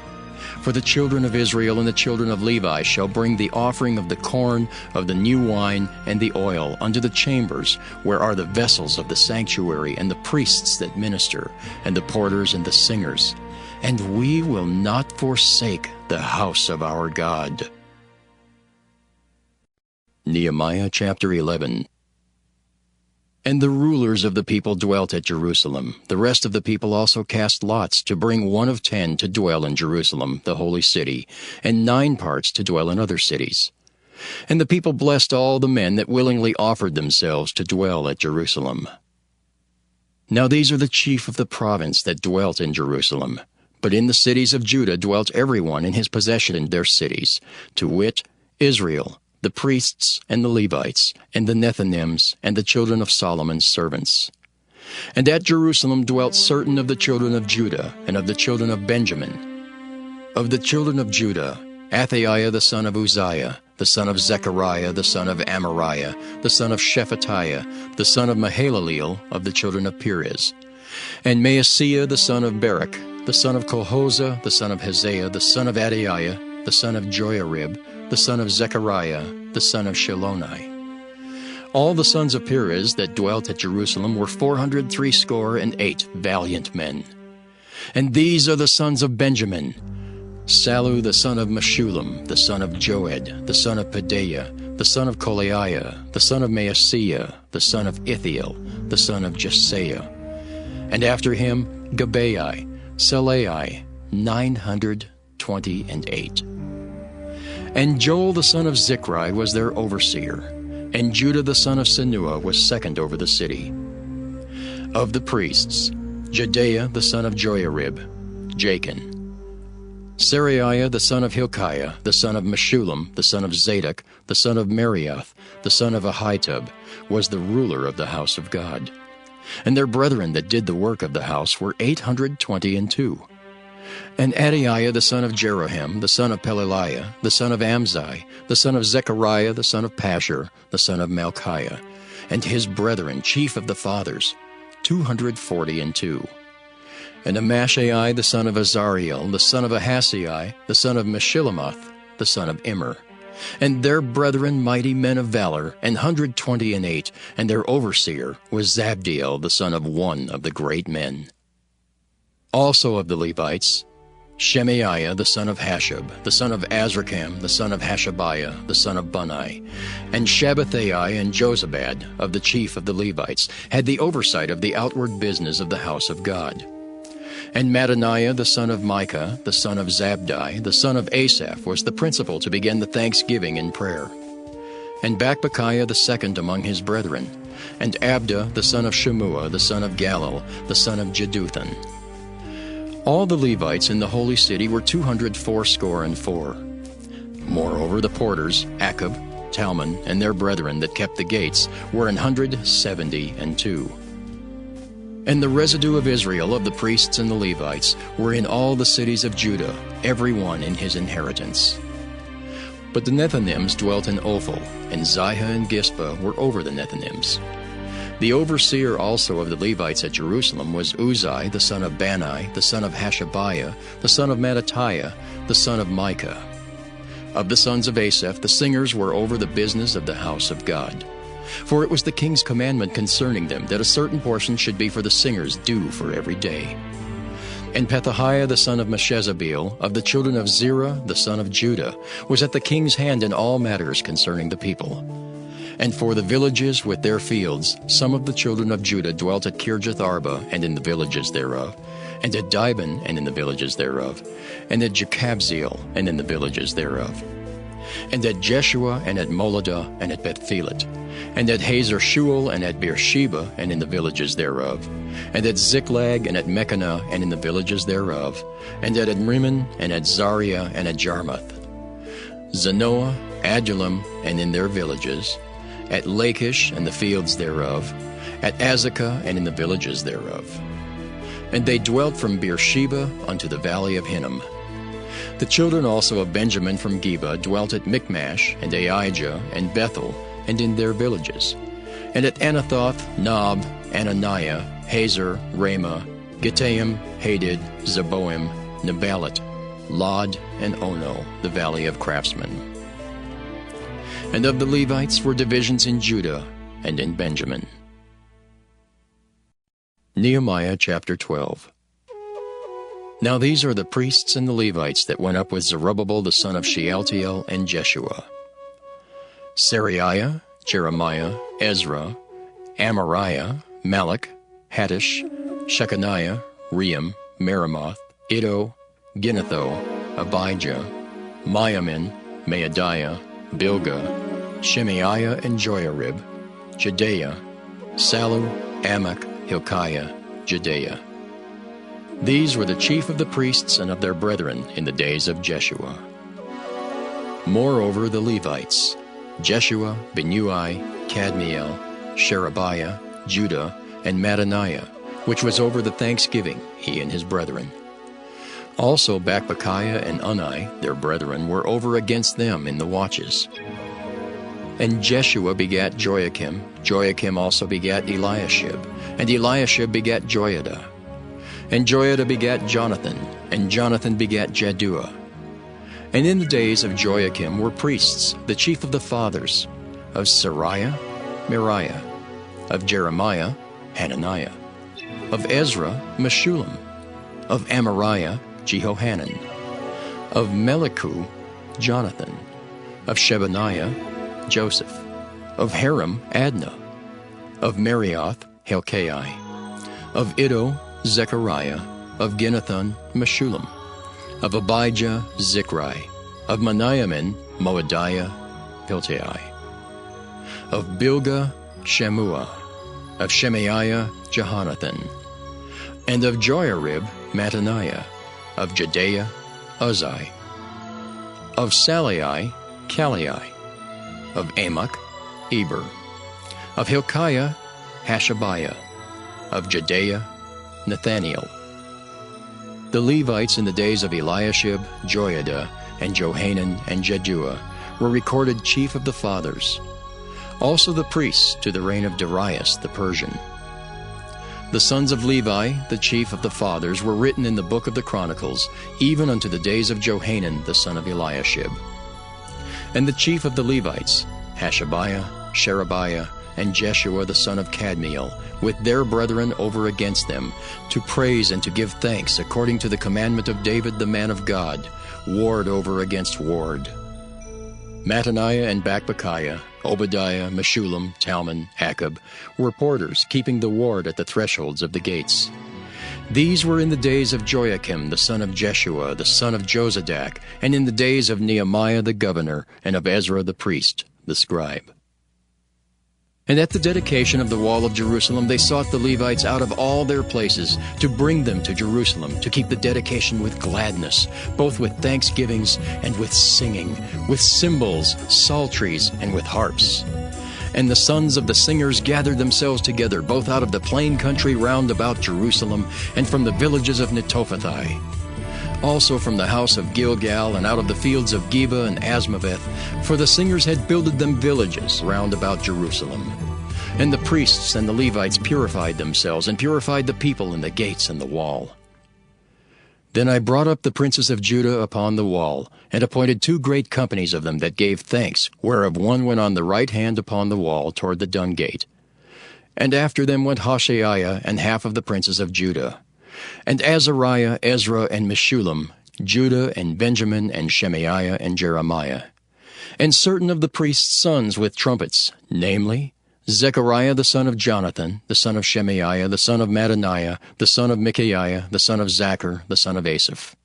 For the children of Israel and the children of Levi shall bring the offering of the corn, of the new wine, and the oil unto the chambers, where are the vessels of the sanctuary, and the priests that minister, and the porters and the singers. And we will not forsake the house of our God. Nehemiah chapter 11. And the rulers of the people dwelt at Jerusalem. The rest of the people also cast lots to bring 1 of 10 to dwell in Jerusalem, the holy city, and 9 parts to dwell in other cities. And the people blessed all the men that willingly offered themselves to dwell at Jerusalem. Now these are the chief of the province that dwelt in Jerusalem. But in the cities of Judah dwelt everyone in his possession in their cities, to wit, Israel, the priests and the Levites, and the Nethinims, and the children of Solomon's servants. And at Jerusalem dwelt certain of the children of Judah, and of the children of Benjamin. Of the children of Judah, Athaiah the son of Uzziah, the son of Zechariah, the son of Amariah, the son of Shephatiah, the son of Mahalaleel, of the children of Perez. And Maaseiah the son of Barak, the son of Colhozah, the son of Hazaiah, the son of Adaiah, the son of Joiarib, the son of Zechariah, the son of Shiloni. All the sons of Perez that dwelt at Jerusalem were 468 valiant men. And these are the sons of Benjamin: Sallu the son of Meshullam, the son of Joed, the son of Pedaiah, the son of Kolaiah, the son of Maaseiah, the son of Ithiel, the son of Jesaiah. And after him Gabai, Salai, 928. And Joel the son of Zichri was their overseer, and Judah the son of Senua was second over the city. Of the priests, Jedaiah the son of Joiarib, Jachin, Seraiah the son of Hilkiah, the son of Meshullam, the son of Zadok, the son of Merioth, the son of Ahitub, was the ruler of the house of God. And their brethren that did the work of the house were 822. And Adaiah the son of Jeroham, the son of Pelaliah, the son of Amzai, the son of Zechariah, the son of Pashur, the son of Malchiah, and his brethren, chief of the fathers, 242. And Amashai the son of Azariel, the son of Ahasai, the son of Meshillemoth, the son of Immer, and their brethren mighty men of valor, 128, and their overseer was Zabdiel the son of one of the great men. Also of the Levites, Shemaiah the son of Hashab, the son of Azrikam, the son of Hashabiah, the son of Bunai, and Shabbathai and Jozabad, of the chief of the Levites, had the oversight of the outward business of the house of God. And Mattaniah the son of Micah, the son of Zabdi, the son of Asaph, was the principal to begin the thanksgiving and prayer. And Bakbukiah the second among his brethren, and Abda the son of Shemua, the son of Galal, the son of Jeduthun. All the Levites in the holy city were 284. Moreover, the porters, Akub, Talmon, and their brethren that kept the gates, were 172. And the residue of Israel of the priests and the Levites were in all the cities of Judah, every one in his inheritance. But the Nethinims dwelt in Ophel, and Zihah and Gispa were over the Nethinims. The overseer also of the Levites at Jerusalem was Uzai, the son of Bani, the son of Hashabiah, the son of Mattatiah, the son of Micah. Of the sons of Asaph, the singers were over the business of the house of God. For it was the king's commandment concerning them that a certain portion should be for the singers due for every day. And Pethahiah the son of Meshezabeel, of the children of Zerah the son of Judah, was at the king's hand in all matters concerning the people. And for the villages with their fields, some of the children of Judah dwelt at Kirjath Arba and in the villages thereof, and at Dibon and in the villages thereof, and at Jekabzeel and in the villages thereof, and at Jeshua and at Moladah and at Bethphelet, and at Hazer Shual and at Beersheba and in the villages thereof, and at Ziklag and at Mechanah and in the villages thereof, and at Adrimmon and at Zaria and at Jarmuth, Zanoah, Adullam and in their villages, at Lachish and the fields thereof, at Azekah and in the villages thereof. And they dwelt from Beersheba unto the valley of Hinnom. The children also of Benjamin from Geba dwelt at Michmash and Aijah and Bethel and in their villages, and at Anathoth, Nob, Ananiah, Hazer, Ramah, Gittaim, Hadid, Zeboim, Nebalat, Lod, and Ono, the valley of craftsmen. And of the Levites were divisions in Judah and in Benjamin. Nehemiah chapter 12. Now these are the priests and the Levites that went up with Zerubbabel the son of Shealtiel and Jeshua: Seraiah, Jeremiah, Ezra, Amariah, Malach, Hattush, Shechaniah, Ream, Meremoth, Iddo, Ginnetho, Abijah, Miamin, Maadiah, Bilgah, Shemaiah and Joiarib, Jedaiah, Sallu, Amok, Hilkiah, Jedaiah. These were the chief of the priests and of their brethren in the days of Jeshua. Moreover, the Levites, Jeshua, Binnui, Kadmiel, Sherebiah, Judah, and Mattaniah, which was over the thanksgiving, he and his brethren. Also Bakbukiah and Unai, their brethren, were over against them in the watches. And Jeshua begat Joiakim, Joiakim also begat Eliashib, and Eliashib begat Joiada. And Joiada begat Jonathan, and Jonathan begat Jaddua. And in the days of Joiakim were priests, the chief of the fathers, of Seraiah, Meriah, of Jeremiah, Hananiah, of Ezra, Meshullam, of Amariah, Jehohanan, of Melichu, Jonathan, of Shebaniah, Joseph, of Haram, Adnah, of Merioth, Helkai, of Iddo, Zechariah, of Ginnethon, Meshullam, of Abijah, Zichri, of Meniamin, Moadiah, Piltai, of Bilgah, Shemua, of Shemaiah, Jehonathan, and of Joiarib, Mattaniah, of Jedaiah, Uzzi. Of Salai, Kalai. Of Amok, Eber. Of Hilkiah, Hashabiah. Of Jedaiah, Nathaniel. The Levites in the days of Eliashib, Joiada, and Johanan, and Jeduah were recorded chief of the fathers. Also the priests to the reign of Darius the Persian. The sons of Levi, the chief of the fathers, were written in the book of the Chronicles, even unto the days of Johanan the son of Eliashib. And the chief of the Levites, Hashabiah, Sherebiah, and Jeshua the son of Kadmiel, with their brethren over against them, to praise and to give thanks according to the commandment of David the man of God, ward over against ward. Mattaniah and Bakbukiah, Obadiah, Meshullam, Talmon, Akab, were porters, keeping the ward at the thresholds of the gates. These were in the days of Joachim the son of Jeshua, the son of Josadak, and in the days of Nehemiah the governor, and of Ezra the priest, the scribe. And at the dedication of the wall of Jerusalem they sought the Levites out of all their places to bring them to Jerusalem, to keep the dedication with gladness, both with thanksgivings and with singing, with cymbals, psalteries, and with harps. And the sons of the singers gathered themselves together, both out of the plain country round about Jerusalem, and from the villages of Netophathi. Also from the house of Gilgal, and out of the fields of Geba and Asmaveth, for the singers had builded them villages round about Jerusalem. And the priests and the Levites purified themselves, and purified the people in the gates and the wall. Then I brought up the princes of Judah upon the wall, and appointed 2 great companies of them that gave thanks, whereof one went on the right hand upon the wall toward the dung gate. And after them went Hoshaiah and half of the princes of Judah. And Azariah, Ezra, and Meshullam, Judah, and Benjamin, and Shemaiah, and Jeremiah. And certain of the priests' sons with trumpets, namely, Zechariah the son of Jonathan, the son of Shemaiah, the son of Mattaniah, the son of Micaiah, the son of Zachar, the son of Asaph.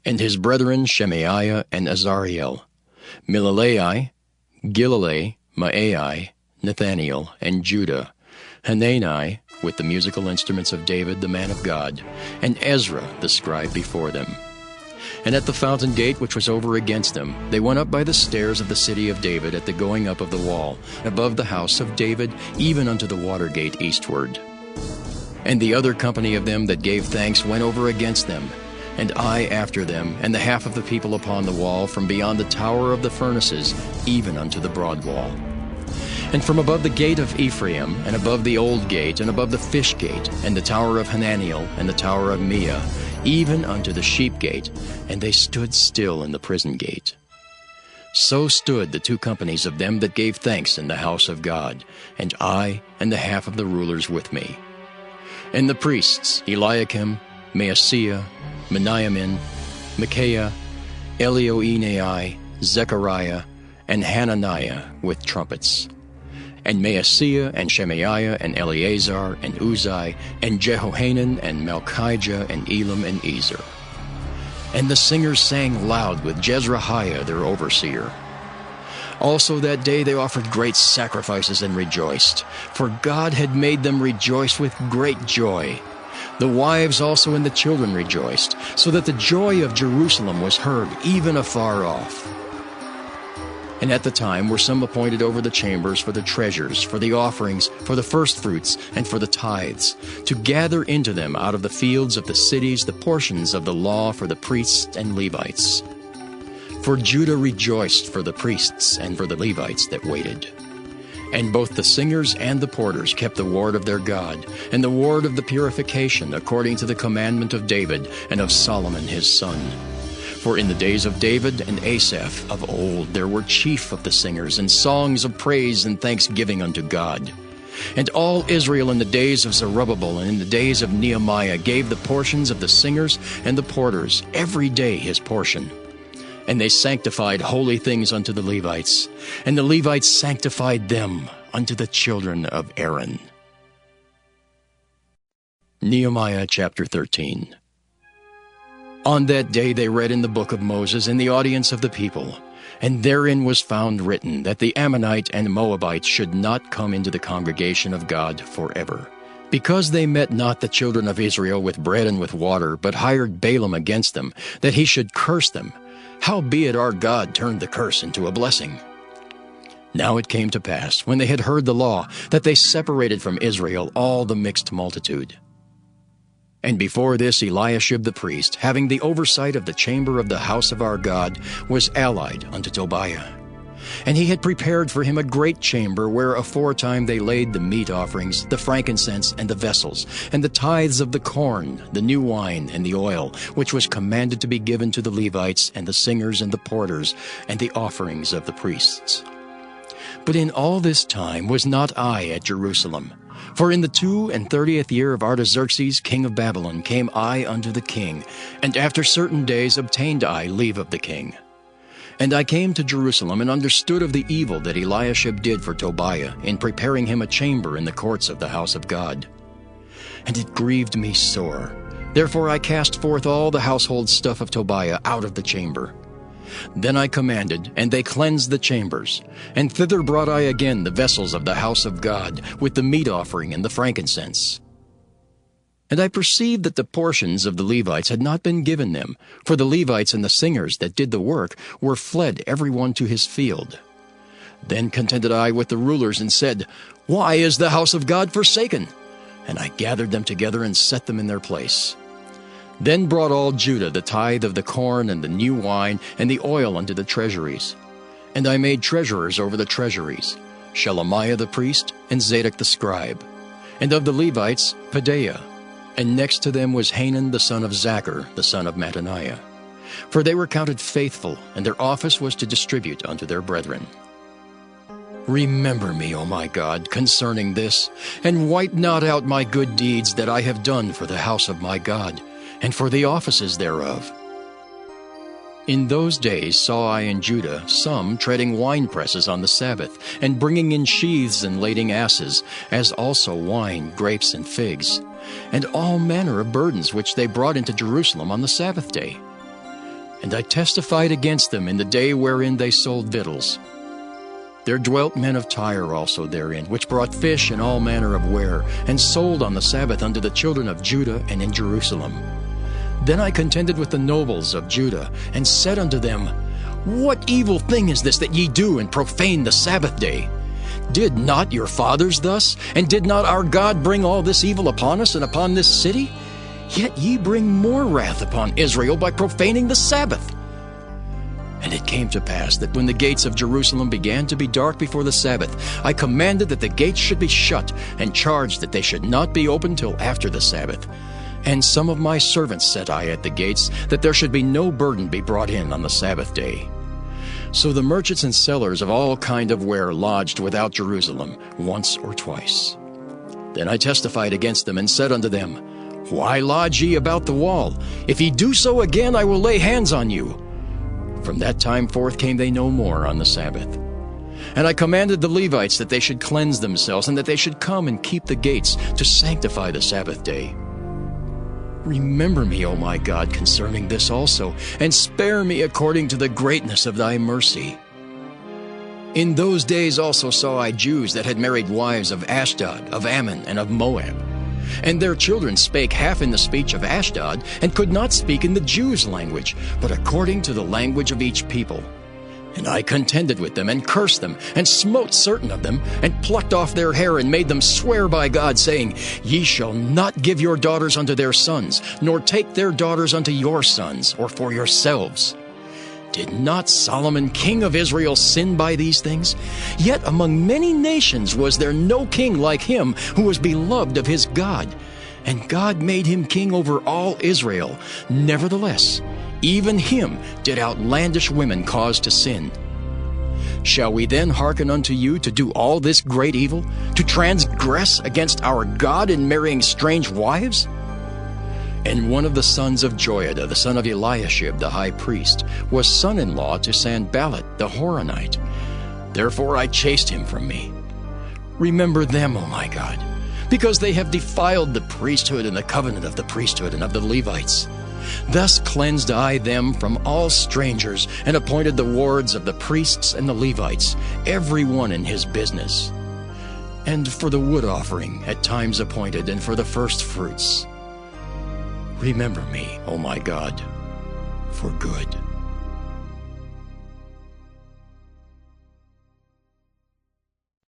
And his brethren Shemaiah and Azariel, Milalai, Gilalai, Maai, Nathaniel, and Judah, Hanani, with the musical instruments of David the man of God, and Ezra the scribe before them. And at the fountain gate which was over against them, they went up by the stairs of the city of David at the going up of the wall, above the house of David, even unto the water gate eastward. And the other company of them that gave thanks went over against them, and I after them, and the half of the people upon the wall, from beyond the tower of the furnaces, even unto the broad wall. And from above the gate of Ephraim, and above the old gate, and above the fish gate, and the tower of Hananiel, and the tower of Meah, even unto the sheep gate, and they stood still in the prison gate. So stood the 2 companies of them that gave thanks in the house of God, and I and the half of the rulers with me. And the priests, Eliakim, Maaseiah, Meniamin, Micaiah, Elioenai, Zechariah, and Hananiah with trumpets. And Maaseiah, and Shemaiah, and Eleazar, and Uzzi, and Jehohanan, and Malchijah, and Elam, and Ezer. And the singers sang loud with Jezrahiah their overseer. Also that day they offered great sacrifices and rejoiced, for God had made them rejoice with great joy. The wives also and the children rejoiced, so that the joy of Jerusalem was heard even afar off. And at the time were some appointed over the chambers for the treasures, for the offerings, for the firstfruits, and for the tithes, to gather into them out of the fields of the cities the portions of the law for the priests and Levites. For Judah rejoiced for the priests and for the Levites that waited. And both the singers and the porters kept the ward of their God, and the ward of the purification, according to the commandment of David and of Solomon his son. For in the days of David and Asaph of old there were chief of the singers, and songs of praise and thanksgiving unto God. And all Israel in the days of Zerubbabel and in the days of Nehemiah gave the portions of the singers and the porters every day his portion. And they sanctified holy things unto the Levites, and the Levites sanctified them unto the children of Aaron. Nehemiah chapter 13. On that day they read in the book of Moses in the audience of the people, and therein was found written that the Ammonite and Moabite should not come into the congregation of God forever, Because they met not the children of Israel with bread and with water, but hired Balaam against them, that he should curse them, howbeit our God turned the curse into a blessing. Now it came to pass, when they had heard the law, that they separated from Israel all the mixed multitude. And before this Eliashib the priest, having the oversight of the chamber of the house of our God, was allied unto Tobiah. And he had prepared for him a great chamber, where aforetime they laid the meat offerings, the frankincense, and the vessels, and the tithes of the corn, the new wine, and the oil, which was commanded to be given to the Levites, and the singers, and the porters, and the offerings of the priests. But in all this time was not I at Jerusalem. For in the 32nd year of Artaxerxes king of Babylon came I unto the king, and after certain days obtained I leave of the king. And I came to Jerusalem, and understood of the evil that Eliashib did for Tobiah, in preparing him a chamber in the courts of the house of God. And it grieved me sore. Therefore I cast forth all the household stuff of Tobiah out of the chamber. Then I commanded, and they cleansed the chambers. And thither brought I again the vessels of the house of God, with the meat offering and the frankincense. And I perceived that the portions of the Levites had not been given them, for the Levites and the singers that did the work were fled every one to his field. Then contended I with the rulers, and said, Why is the house of God forsaken? And I gathered them together, and set them in their place. Then brought all Judah the tithe of the corn, and the new wine, and the oil unto the treasuries. And I made treasurers over the treasuries, Shelemiah the priest, and Zadok the scribe. And of the Levites, Pedaiah. And next to them was Hanan the son of Zachar, the son of Mattaniah. For they were counted faithful, and their office was to distribute unto their brethren. Remember me, O my God, concerning this, and wipe not out my good deeds that I have done for the house of my God, and for the offices thereof. In those days saw I in Judah some treading winepresses on the Sabbath, and bringing in sheaths and lading asses, as also wine, grapes, and figs, and all manner of burdens which they brought into Jerusalem on the Sabbath day. And I testified against them in the day wherein they sold victuals. There dwelt men of Tyre also therein, which brought fish and all manner of ware, and sold on the Sabbath unto the children of Judah and in Jerusalem. Then I contended with the nobles of Judah, and said unto them, What evil thing is this that ye do, and profane the Sabbath day? Did not your fathers thus? And did not our God bring all this evil upon us and upon this city? Yet ye bring more wrath upon Israel by profaning the Sabbath. And it came to pass that when the gates of Jerusalem began to be dark before the Sabbath, I commanded that the gates should be shut, and charged that they should not be opened till after the Sabbath. And some of my servants set I at the gates, that there should be no burden be brought in on the Sabbath day. So the merchants and sellers of all kind of ware lodged without Jerusalem once or twice. Then I testified against them, and said unto them, Why lodge ye about the wall? If ye do so again, I will lay hands on you. From that time forth came they no more on the Sabbath. And I commanded the Levites that they should cleanse themselves, and that they should come and keep the gates, to sanctify the Sabbath day. Remember me, O my God, concerning this also, and spare me according to the greatness of thy mercy. In those days also saw I Jews that had married wives of Ashdod, of Ammon, and of Moab. And their children spake half in the speech of Ashdod, and could not speak in the Jews' language, but according to the language of each people. And I contended with them, and cursed them, and smote certain of them, and plucked off their hair, and made them swear by God, saying, Ye shall not give your daughters unto their sons, nor take their daughters unto your sons, or for yourselves. Did not Solomon king of Israel sin by these things? Yet among many nations was there no king like him, who was beloved of his God. And God made him king over all Israel. Nevertheless, even him did outlandish women cause to sin. Shall we then hearken unto you to do all this great evil, to transgress against our God in marrying strange wives? And one of the sons of Joiada, the son of Eliashib the high priest, was son-in-law to Sanballat the Horonite. Therefore I chased him from me. Remember them, O my God, because they have defiled the priesthood and the covenant of the priesthood and of the Levites. Thus cleansed I them from all strangers, and appointed the wards of the priests and the Levites, every one in his business. and for the wood offering at times appointed, and for the first fruits. Remember me, O my God, for good.